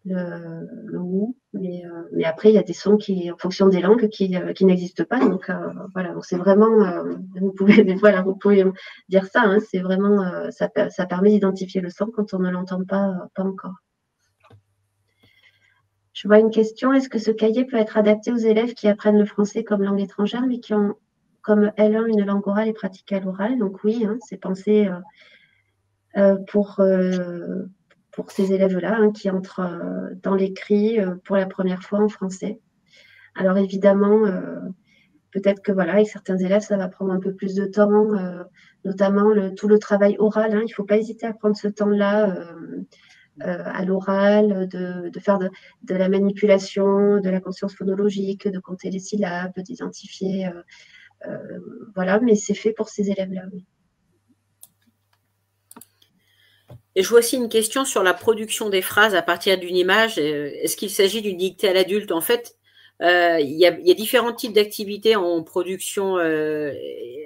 le OU, mais après, il y a des sons qui, en fonction des langues, qui n'existent pas. Donc, voilà, donc c'est vraiment, vous pouvez dire ça, c'est vraiment, ça permet d'identifier le son quand on ne l'entend pas encore. Je vois une question, est-ce que ce cahier peut être adapté aux élèves qui apprennent le français comme langue étrangère, mais qui ont comme L1 une langue orale et pratique à l'oral? Donc oui, c'est pensé pour ces élèves-là qui entrent dans l'écrit pour la première fois en français. Alors évidemment, peut-être que voilà, avec certains élèves, ça va prendre un peu plus de temps, notamment tout le travail oral. Il ne faut pas hésiter à prendre ce temps-là à l'oral, de faire de la manipulation, de la conscience phonologique, de compter les syllabes, d'identifier. Voilà, mais c'est fait pour ces élèves-là, oui. Et je vois aussi une question sur la production des phrases à partir d'une image. Est-ce qu'il s'agit d'une dictée à l'adulte? En fait, il y a différents types d'activités en production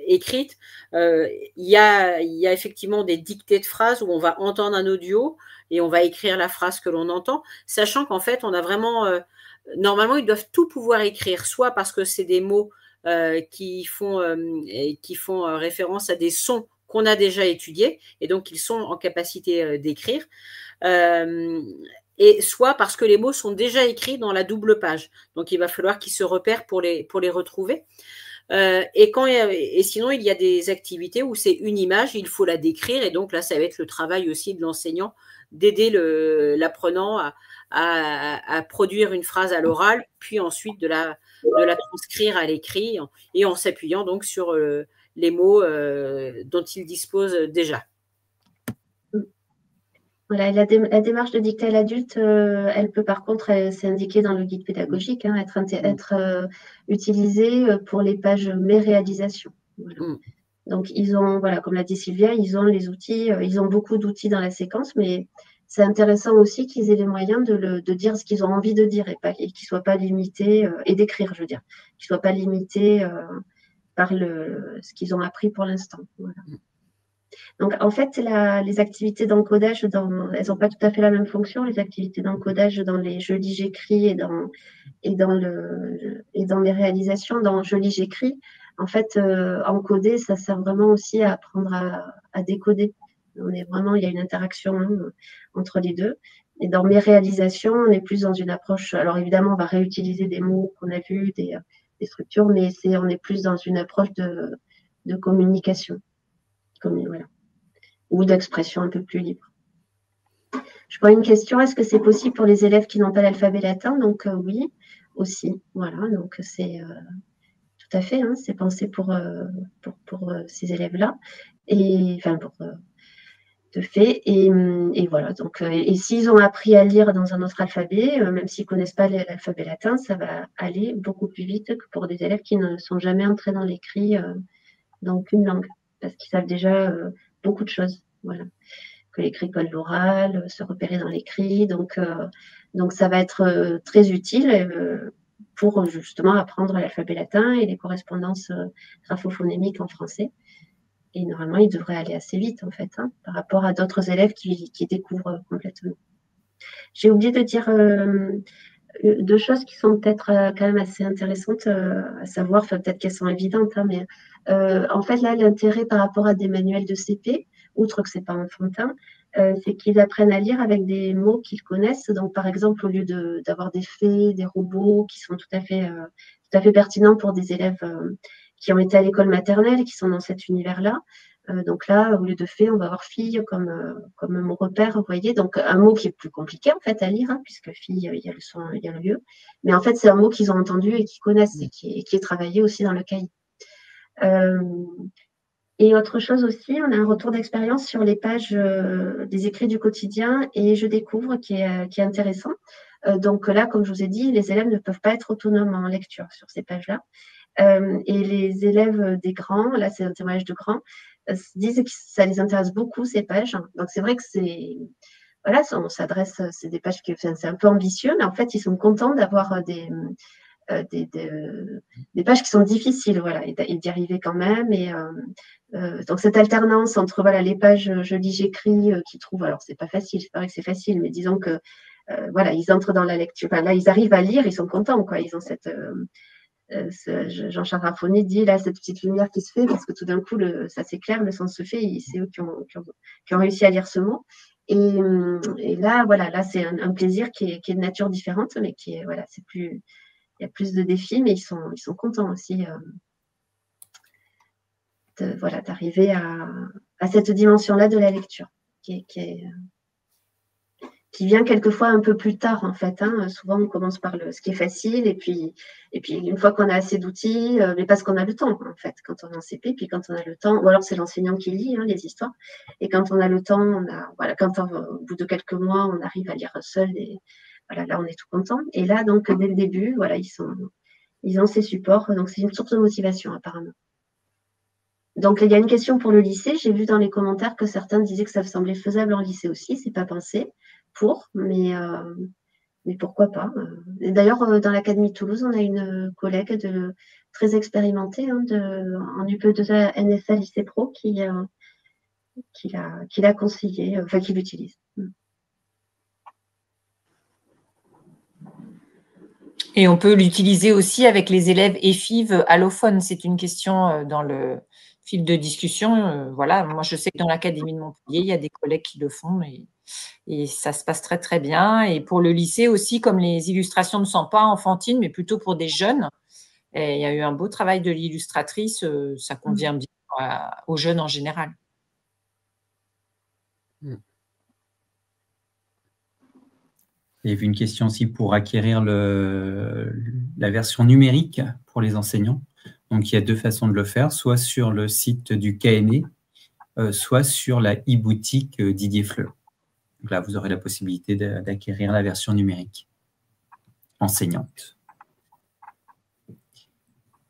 écrite. Il y a effectivement des dictées de phrases où on va entendre un audio et on va écrire la phrase que l'on entend, sachant qu'en fait, on a vraiment… normalement, ils doivent tout pouvoir écrire, soit parce que c'est des mots qui font référence à des sons qu'on a déjà étudiés, et donc ils sont en capacité d'écrire, et soit parce que les mots sont déjà écrits dans la double page. Donc, il va falloir qu'ils se repèrent pour les retrouver. Et sinon, il y a des activités où c'est une image, il faut la décrire, et donc là, ça va être le travail aussi de l'enseignant d'aider l'apprenant à produire une phrase à l'oral, puis ensuite de la transcrire à l'écrit, et en s'appuyant donc sur les mots dont il dispose déjà. Voilà, la démarche de dictée à l'adulte, elle peut par contre, c'est indiqué dans le guide pédagogique, être utilisée pour les pages mes réalisations. Voilà. Donc, ils ont, voilà, comme l'a dit Sylvia, ils ont les outils, ils ont beaucoup d'outils dans la séquence, mais c'est intéressant aussi qu'ils aient les moyens de dire ce qu'ils ont envie de dire et qu'ils ne soient pas limités, et d'écrire, je veux dire, qu'ils ne soient pas limités par ce qu'ils ont appris pour l'instant. Voilà. Donc, en fait, les activités d'encodage, elles n'ont pas tout à fait la même fonction. Les activités d'encodage dans les je lis, j'écris et dans les réalisations, dans je lis, j'écris, en fait, encoder, ça sert vraiment aussi à apprendre à décoder. Il y a une interaction entre les deux. Et dans mes réalisations, on est plus dans une approche. Alors, évidemment, on va réutiliser des mots qu'on a vus, des structures, mais on est plus dans une approche de communication. Voilà. Ou d'expression un peu plus libre. Je prends une question, est-ce que c'est possible pour les élèves qui n'ont pas l'alphabet latin? Donc oui, aussi. Voilà, donc c'est tout à fait, hein, c'est pensé pour ces élèves-là. Et enfin, de fait. Et voilà, donc, et s'ils ont appris à lire dans un autre alphabet, même s'ils ne connaissent pas l'alphabet latin, ça va aller beaucoup plus vite que pour des élèves qui ne sont jamais entrés dans l'écrit dans aucune langue, parce qu'ils savent déjà beaucoup de choses. Voilà. Que l'écrit colle l'oral, se repérer dans l'écrit. Donc ça va être très utile pour justement apprendre l'alphabet latin et les correspondances grapho-phonémiques en français. Et normalement, il devrait aller assez vite, en fait, hein, par rapport à d'autres élèves qui découvrent complètement. J'ai oublié de dire deux choses qui sont peut-être quand même assez intéressantes à savoir, enfin, peut-être qu'elles sont évidentes, hein, mais en fait, là, l'intérêt par rapport à des manuels de CP, outre que ce n'est pas enfantin, c'est qu'ils apprennent à lire avec des mots qu'ils connaissent. Donc, par exemple, au lieu d'avoir des faits, des robots qui sont tout à fait pertinents pour des élèves qui ont été à l'école maternelle et qui sont dans cet univers-là. Donc là, au lieu de fait, on va avoir fille comme mot repère, vous voyez. Donc, un mot qui est plus compliqué, en fait, à lire, hein, puisque fille, il y a le son, il y a le lieu. Mais en fait, c'est un mot qu'ils ont entendu et qu'ils connaissent et qui est travaillé aussi dans le cahier. Et autre chose aussi, on a un retour d'expérience sur les pages des écrits du quotidien et je découvre qui est intéressant. Donc là, comme je vous ai dit, les élèves ne peuvent pas être autonomes en lecture sur ces pages-là. Et les élèves des grands, là c'est un témoignage de grands, disent que ça les intéresse beaucoup ces pages. Donc c'est vrai que voilà, on s'adresse, c'est des pages c'est un peu ambitieux, mais en fait ils sont contents d'avoir des pages qui sont difficiles, voilà, et d'y arriver quand même. Et donc cette alternance entre voilà les pages je lis, j'écris, qu'ils trouvent, alors c'est pas facile, c'est pas vrai que c'est facile, mais disons que voilà, ils entrent dans la lecture. Enfin, là, ils arrivent à lire, ils sont contents, quoi. Ils ont cette Jean-Charles Raffonet dit là cette petite lumière qui se fait parce que tout d'un coup ça s'éclaire, le sens se fait, c'est eux qui ont réussi à lire ce mot. Et là, voilà, là c'est un plaisir qui est de nature différente, mais qui est voilà, c'est plus, il y a plus de défis, mais ils sont contents aussi voilà, d'arriver à cette dimension-là de la lecture qui vient quelquefois un peu plus tard, en fait. Hein. Souvent, on commence par ce qui est facile, et puis une fois qu'on a assez d'outils, mais parce qu'on a le temps, en fait, quand on est en CP, puis quand on a le temps, ou alors c'est l'enseignant qui lit les histoires, et quand on a le temps, voilà, au bout de quelques mois, on arrive à lire seul, et voilà, là, on est tout content. Et là, donc, dès le début, voilà, ils ont ces supports, donc c'est une source de motivation, apparemment. Donc, il y a une question pour le lycée. J'ai vu dans les commentaires que certains disaient que ça semblait faisable en lycée aussi. C'est pas pensé mais pourquoi pas. Et d'ailleurs, dans l'Académie de Toulouse, on a une collègue très expérimentée en UP2A NSA Lycée Pro qui l'a conseillé, enfin qui l'utilise. Et on peut l'utiliser aussi avec les élèves EFIV allophones. C'est une question dans le fil de discussion. Voilà, moi, je sais que dans l'Académie de Montpellier, il y a des collègues qui le font et ça se passe très, très bien. Et pour le lycée aussi, comme les illustrations ne sont pas enfantines, mais plutôt pour des jeunes, et il y a eu un beau travail de l'illustratrice. Ça convient bien aux jeunes en général. Il y avait une question aussi pour acquérir la version numérique pour les enseignants. Donc, il y a deux façons de le faire, soit sur le site du KNE, soit sur la e-boutique Didier Fleur. Donc là, vous aurez la possibilité d'acquérir la version numérique enseignante.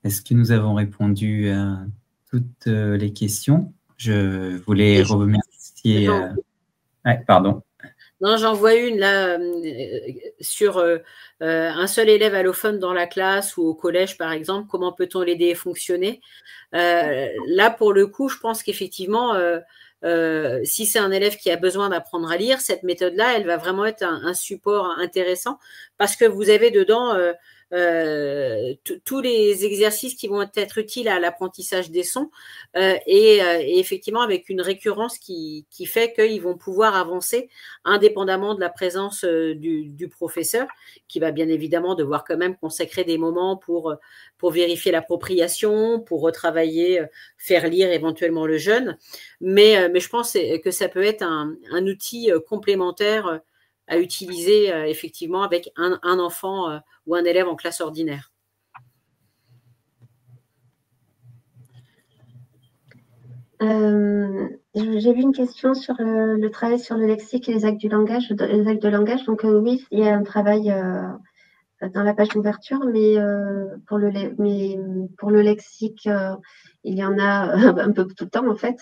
Est-ce que nous avons répondu à toutes les questions? Je voulais remercier… pardon. Non, j'en vois une là sur un seul élève allophone dans la classe ou au collège, par exemple. Comment peut-on l'aider et fonctionner? Là, pour le coup, je pense qu'effectivement, si c'est un élève qui a besoin d'apprendre à lire, cette méthode-là, elle va vraiment être un support intéressant parce que vous avez dedans tous les exercices qui vont être utiles à l'apprentissage des sons et effectivement avec une récurrence qui fait qu'ils vont pouvoir avancer indépendamment de la présence du professeur qui va bien évidemment devoir quand même consacrer des moments pour vérifier l'appropriation, pour retravailler, faire lire éventuellement le jeune. Mais je pense que ça peut être un outil complémentaire à utiliser effectivement avec un enfant ou un élève en classe ordinaire. J'ai vu une question sur le travail sur le lexique et les actes du langage, Donc oui, il y a un travail dans la page d'ouverture, mais pour le lexique, il y en a un peu tout le temps en fait,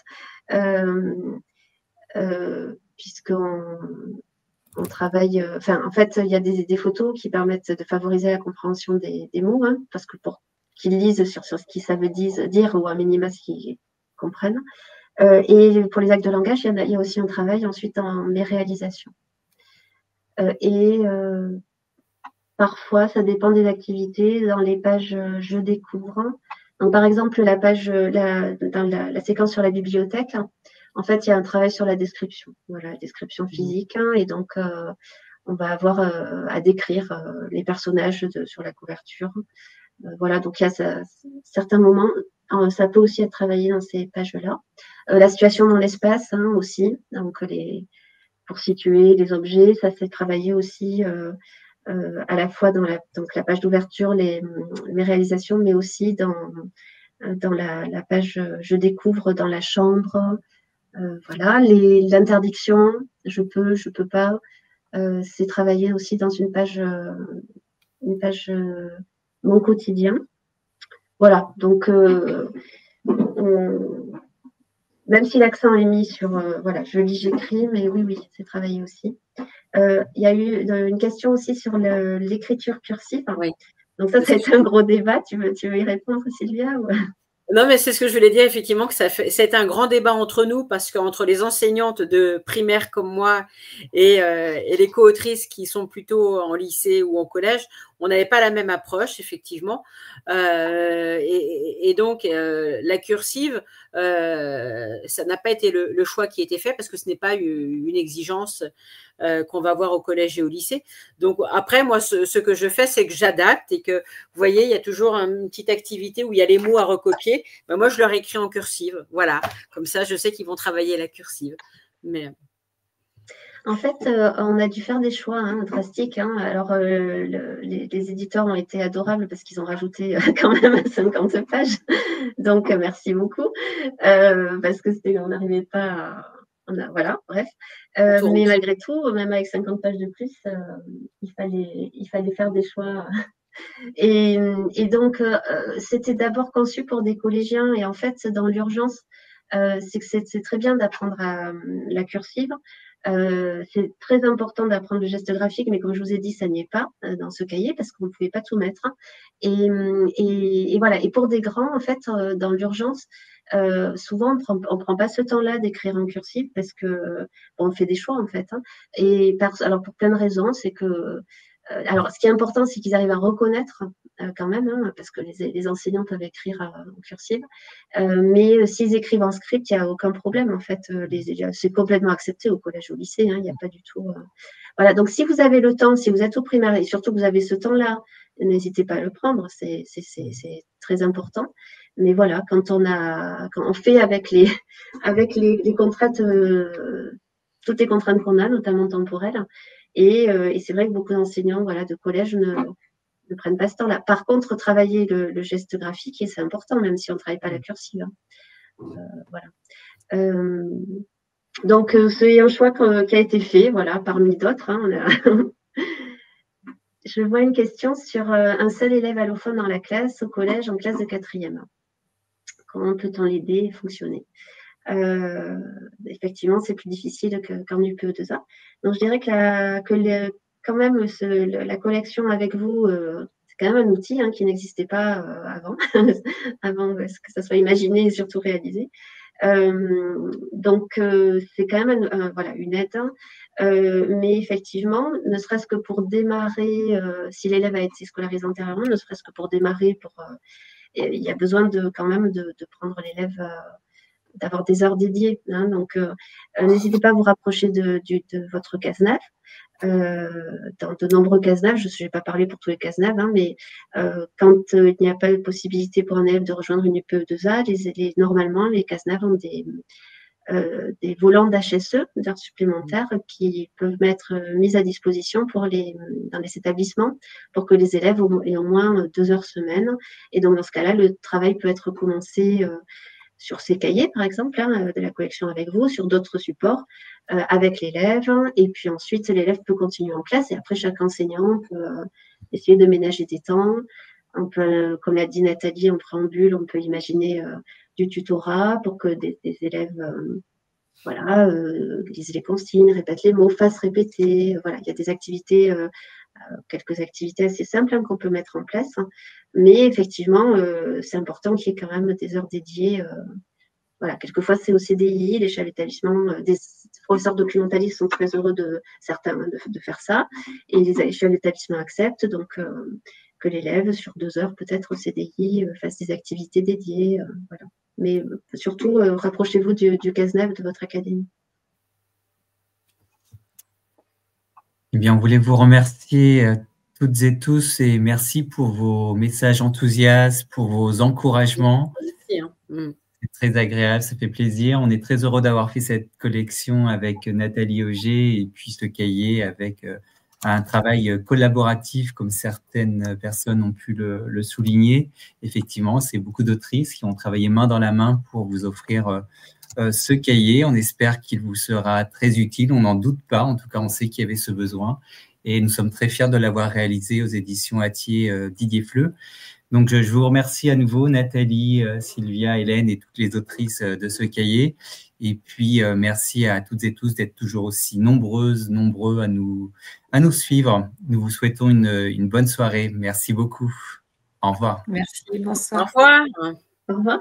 puisqu'on travaille. En fait, il y a des photos qui permettent de favoriser la compréhension des mots, hein, parce que pour qu'ils lisent sur ce qu'ils savent dire ou à minima ce qu'ils comprennent. Et pour les actes de langage, il y a aussi un travail ensuite en mes réalisations. Parfois, ça dépend des activités. Dans les pages Je découvre. Donc, par exemple, la page, dans la séquence sur la bibliothèque, en fait, il y a un travail sur la description. Voilà, la description physique. Et donc, on va avoir à décrire les personnages sur la couverture. Voilà, donc il y a certains moments, ça peut aussi être travaillé dans ces pages-là. La situation dans l'espace aussi, donc pour situer les objets, ça s'est travaillé aussi à la fois dans la page d'ouverture, mes réalisations, mais aussi dans la page Je découvre dans la chambre. Voilà, l'interdiction, je peux pas, c'est travaillé aussi dans une page Mon quotidien. Voilà, donc même si l'accent est mis sur voilà, je lis, j'écris, mais oui, c'est travaillé aussi. Il y a eu une question aussi sur l'écriture cursive. Oui. Donc ça a été un gros débat. Tu veux y répondre, Sylvia ou... Non, mais c'est ce que je voulais dire, effectivement, que c'est un grand débat entre nous, parce qu'entre les enseignantes de primaire comme moi et les co-autrices qui sont plutôt en lycée ou en collège, on n'avait pas la même approche, effectivement. Et donc, la cursive, ça n'a pas été le choix qui a été fait, parce que ce n'est pas une exigence qu'on va voir au collège et au lycée. Donc, après, moi, ce que je fais, c'est que j'adapte et que, vous voyez, il y a toujours une petite activité où il y a les mots à recopier. Ben, moi, je leur écris en cursive. Voilà. Comme ça, je sais qu'ils vont travailler la cursive. Mais... En fait, on a dû faire des choix drastiques. Alors, les éditeurs ont été adorables parce qu'ils ont rajouté quand même 50 pages. Donc, merci beaucoup. Parce que on n'arrivait pas à... Voilà, bref. Mais malgré tout, même avec 50 pages de plus, il fallait faire des choix. Et donc, c'était d'abord conçu pour des collégiens. Et en fait, dans l'urgence, c'est que c'est très bien d'apprendre la cursive. C'est très important d'apprendre le geste graphique, mais comme je vous ai dit, ça n'y est pas dans ce cahier parce qu'on ne pouvait pas tout mettre. Et voilà. Et pour des grands, en fait, dans l'urgence, souvent on prend pas ce temps-là d'écrire en cursive parce que on fait des choix en fait. Alors pour plein de raisons, c'est que alors, ce qui est important, c'est qu'ils arrivent à reconnaître quand même, parce que les enseignants peuvent écrire en cursive. Mais s'ils écrivent en script, il n'y a aucun problème. En fait, c'est complètement accepté au collège, au lycée. Il n'y a pas du tout. Voilà. Donc, si vous avez le temps, si vous êtes au primaire et surtout que vous avez ce temps-là, n'hésitez pas à le prendre. C'est très important. Mais voilà, quand on fait avec les contraintes, toutes les contraintes qu'on a, notamment temporelles. Et c'est vrai que beaucoup d'enseignants de collège ne prennent pas ce temps-là. Par contre, travailler le geste graphique, et c'est important, même si on ne travaille pas la cursive. Voilà. Donc, c'est un choix qui a été fait, voilà, parmi d'autres. Je vois une question sur un seul élève allophone dans la classe, au collège, en classe de 4e. Comment peut-on l'aider et fonctionner ? effectivement, c'est plus difficile qu'en UPE2A. Donc, je dirais que quand même, la collection avec vous, c'est quand même un outil qui n'existait pas avant, avant que ça soit imaginé et surtout réalisé. Donc, c'est quand même voilà, une aide. Mais effectivement, ne serait-ce que pour démarrer, si l'élève a été scolarisé antérieurement, ne serait-ce que pour démarrer, il y a besoin quand même de prendre l'élève, d'avoir des heures dédiées. Donc, n'hésitez pas à vous rapprocher de votre CASNAV. Dans de nombreux CASNAV, je ne vais pas parler pour tous les CASNAV, mais quand il n'y a pas de possibilité pour un élève de rejoindre une UPE2A, normalement, les CASNAV ont des volants d'HSE, d'heures supplémentaires, qui peuvent être mis à disposition dans les établissements pour que les élèves aient au moins 2 heures semaine. Et donc, dans ce cas-là, le travail peut être commencé sur ces cahiers, par exemple, de la collection avec vous, sur d'autres supports, avec l'élève. Et puis ensuite, l'élève peut continuer en classe. Et après, chaque enseignant peut essayer de ménager des temps. On peut, comme l'a dit Nathalie en préambule, on peut imaginer du tutorat pour que des élèves lisent les consignes, répètent les mots, fassent répéter. Voilà, il y a des activités, quelques activités assez simples qu'on peut mettre en place. Mais effectivement, c'est important qu'il y ait quand même des heures dédiées. Voilà, quelquefois, c'est au CDI, les chefs d'établissement, des professeurs documentalistes sont très heureux de faire ça. Et les chefs d'établissement acceptent. Donc, que l'élève, sur 2 heures, peut-être au CDI, fasse des activités dédiées. Voilà. Mais surtout, rapprochez-vous du CASNAV de votre académie. Eh bien, on voulait vous remercier toutes et tous et merci pour vos messages enthousiastes, pour vos encouragements. C'est très agréable, ça fait plaisir. On est très heureux d'avoir fait cette collection avec Nathalie Auger et puis ce cahier avec un travail collaboratif comme certaines personnes ont pu le souligner. Effectivement, c'est beaucoup d'autrices qui ont travaillé main dans la main pour vous offrir ce cahier. On espère qu'il vous sera très utile. On n'en doute pas. En tout cas, on sait qu'il y avait ce besoin. Et nous sommes très fiers de l'avoir réalisé aux éditions Hatier Didier Fleu. Donc, je vous remercie à nouveau, Nathalie, Sylvia, Hélène et toutes les autrices de ce cahier. Et puis, merci à toutes et tous d'être toujours aussi nombreux à nous suivre. Nous vous souhaitons une bonne soirée. Merci beaucoup. Au revoir. Merci, bonsoir. Au revoir. Au revoir.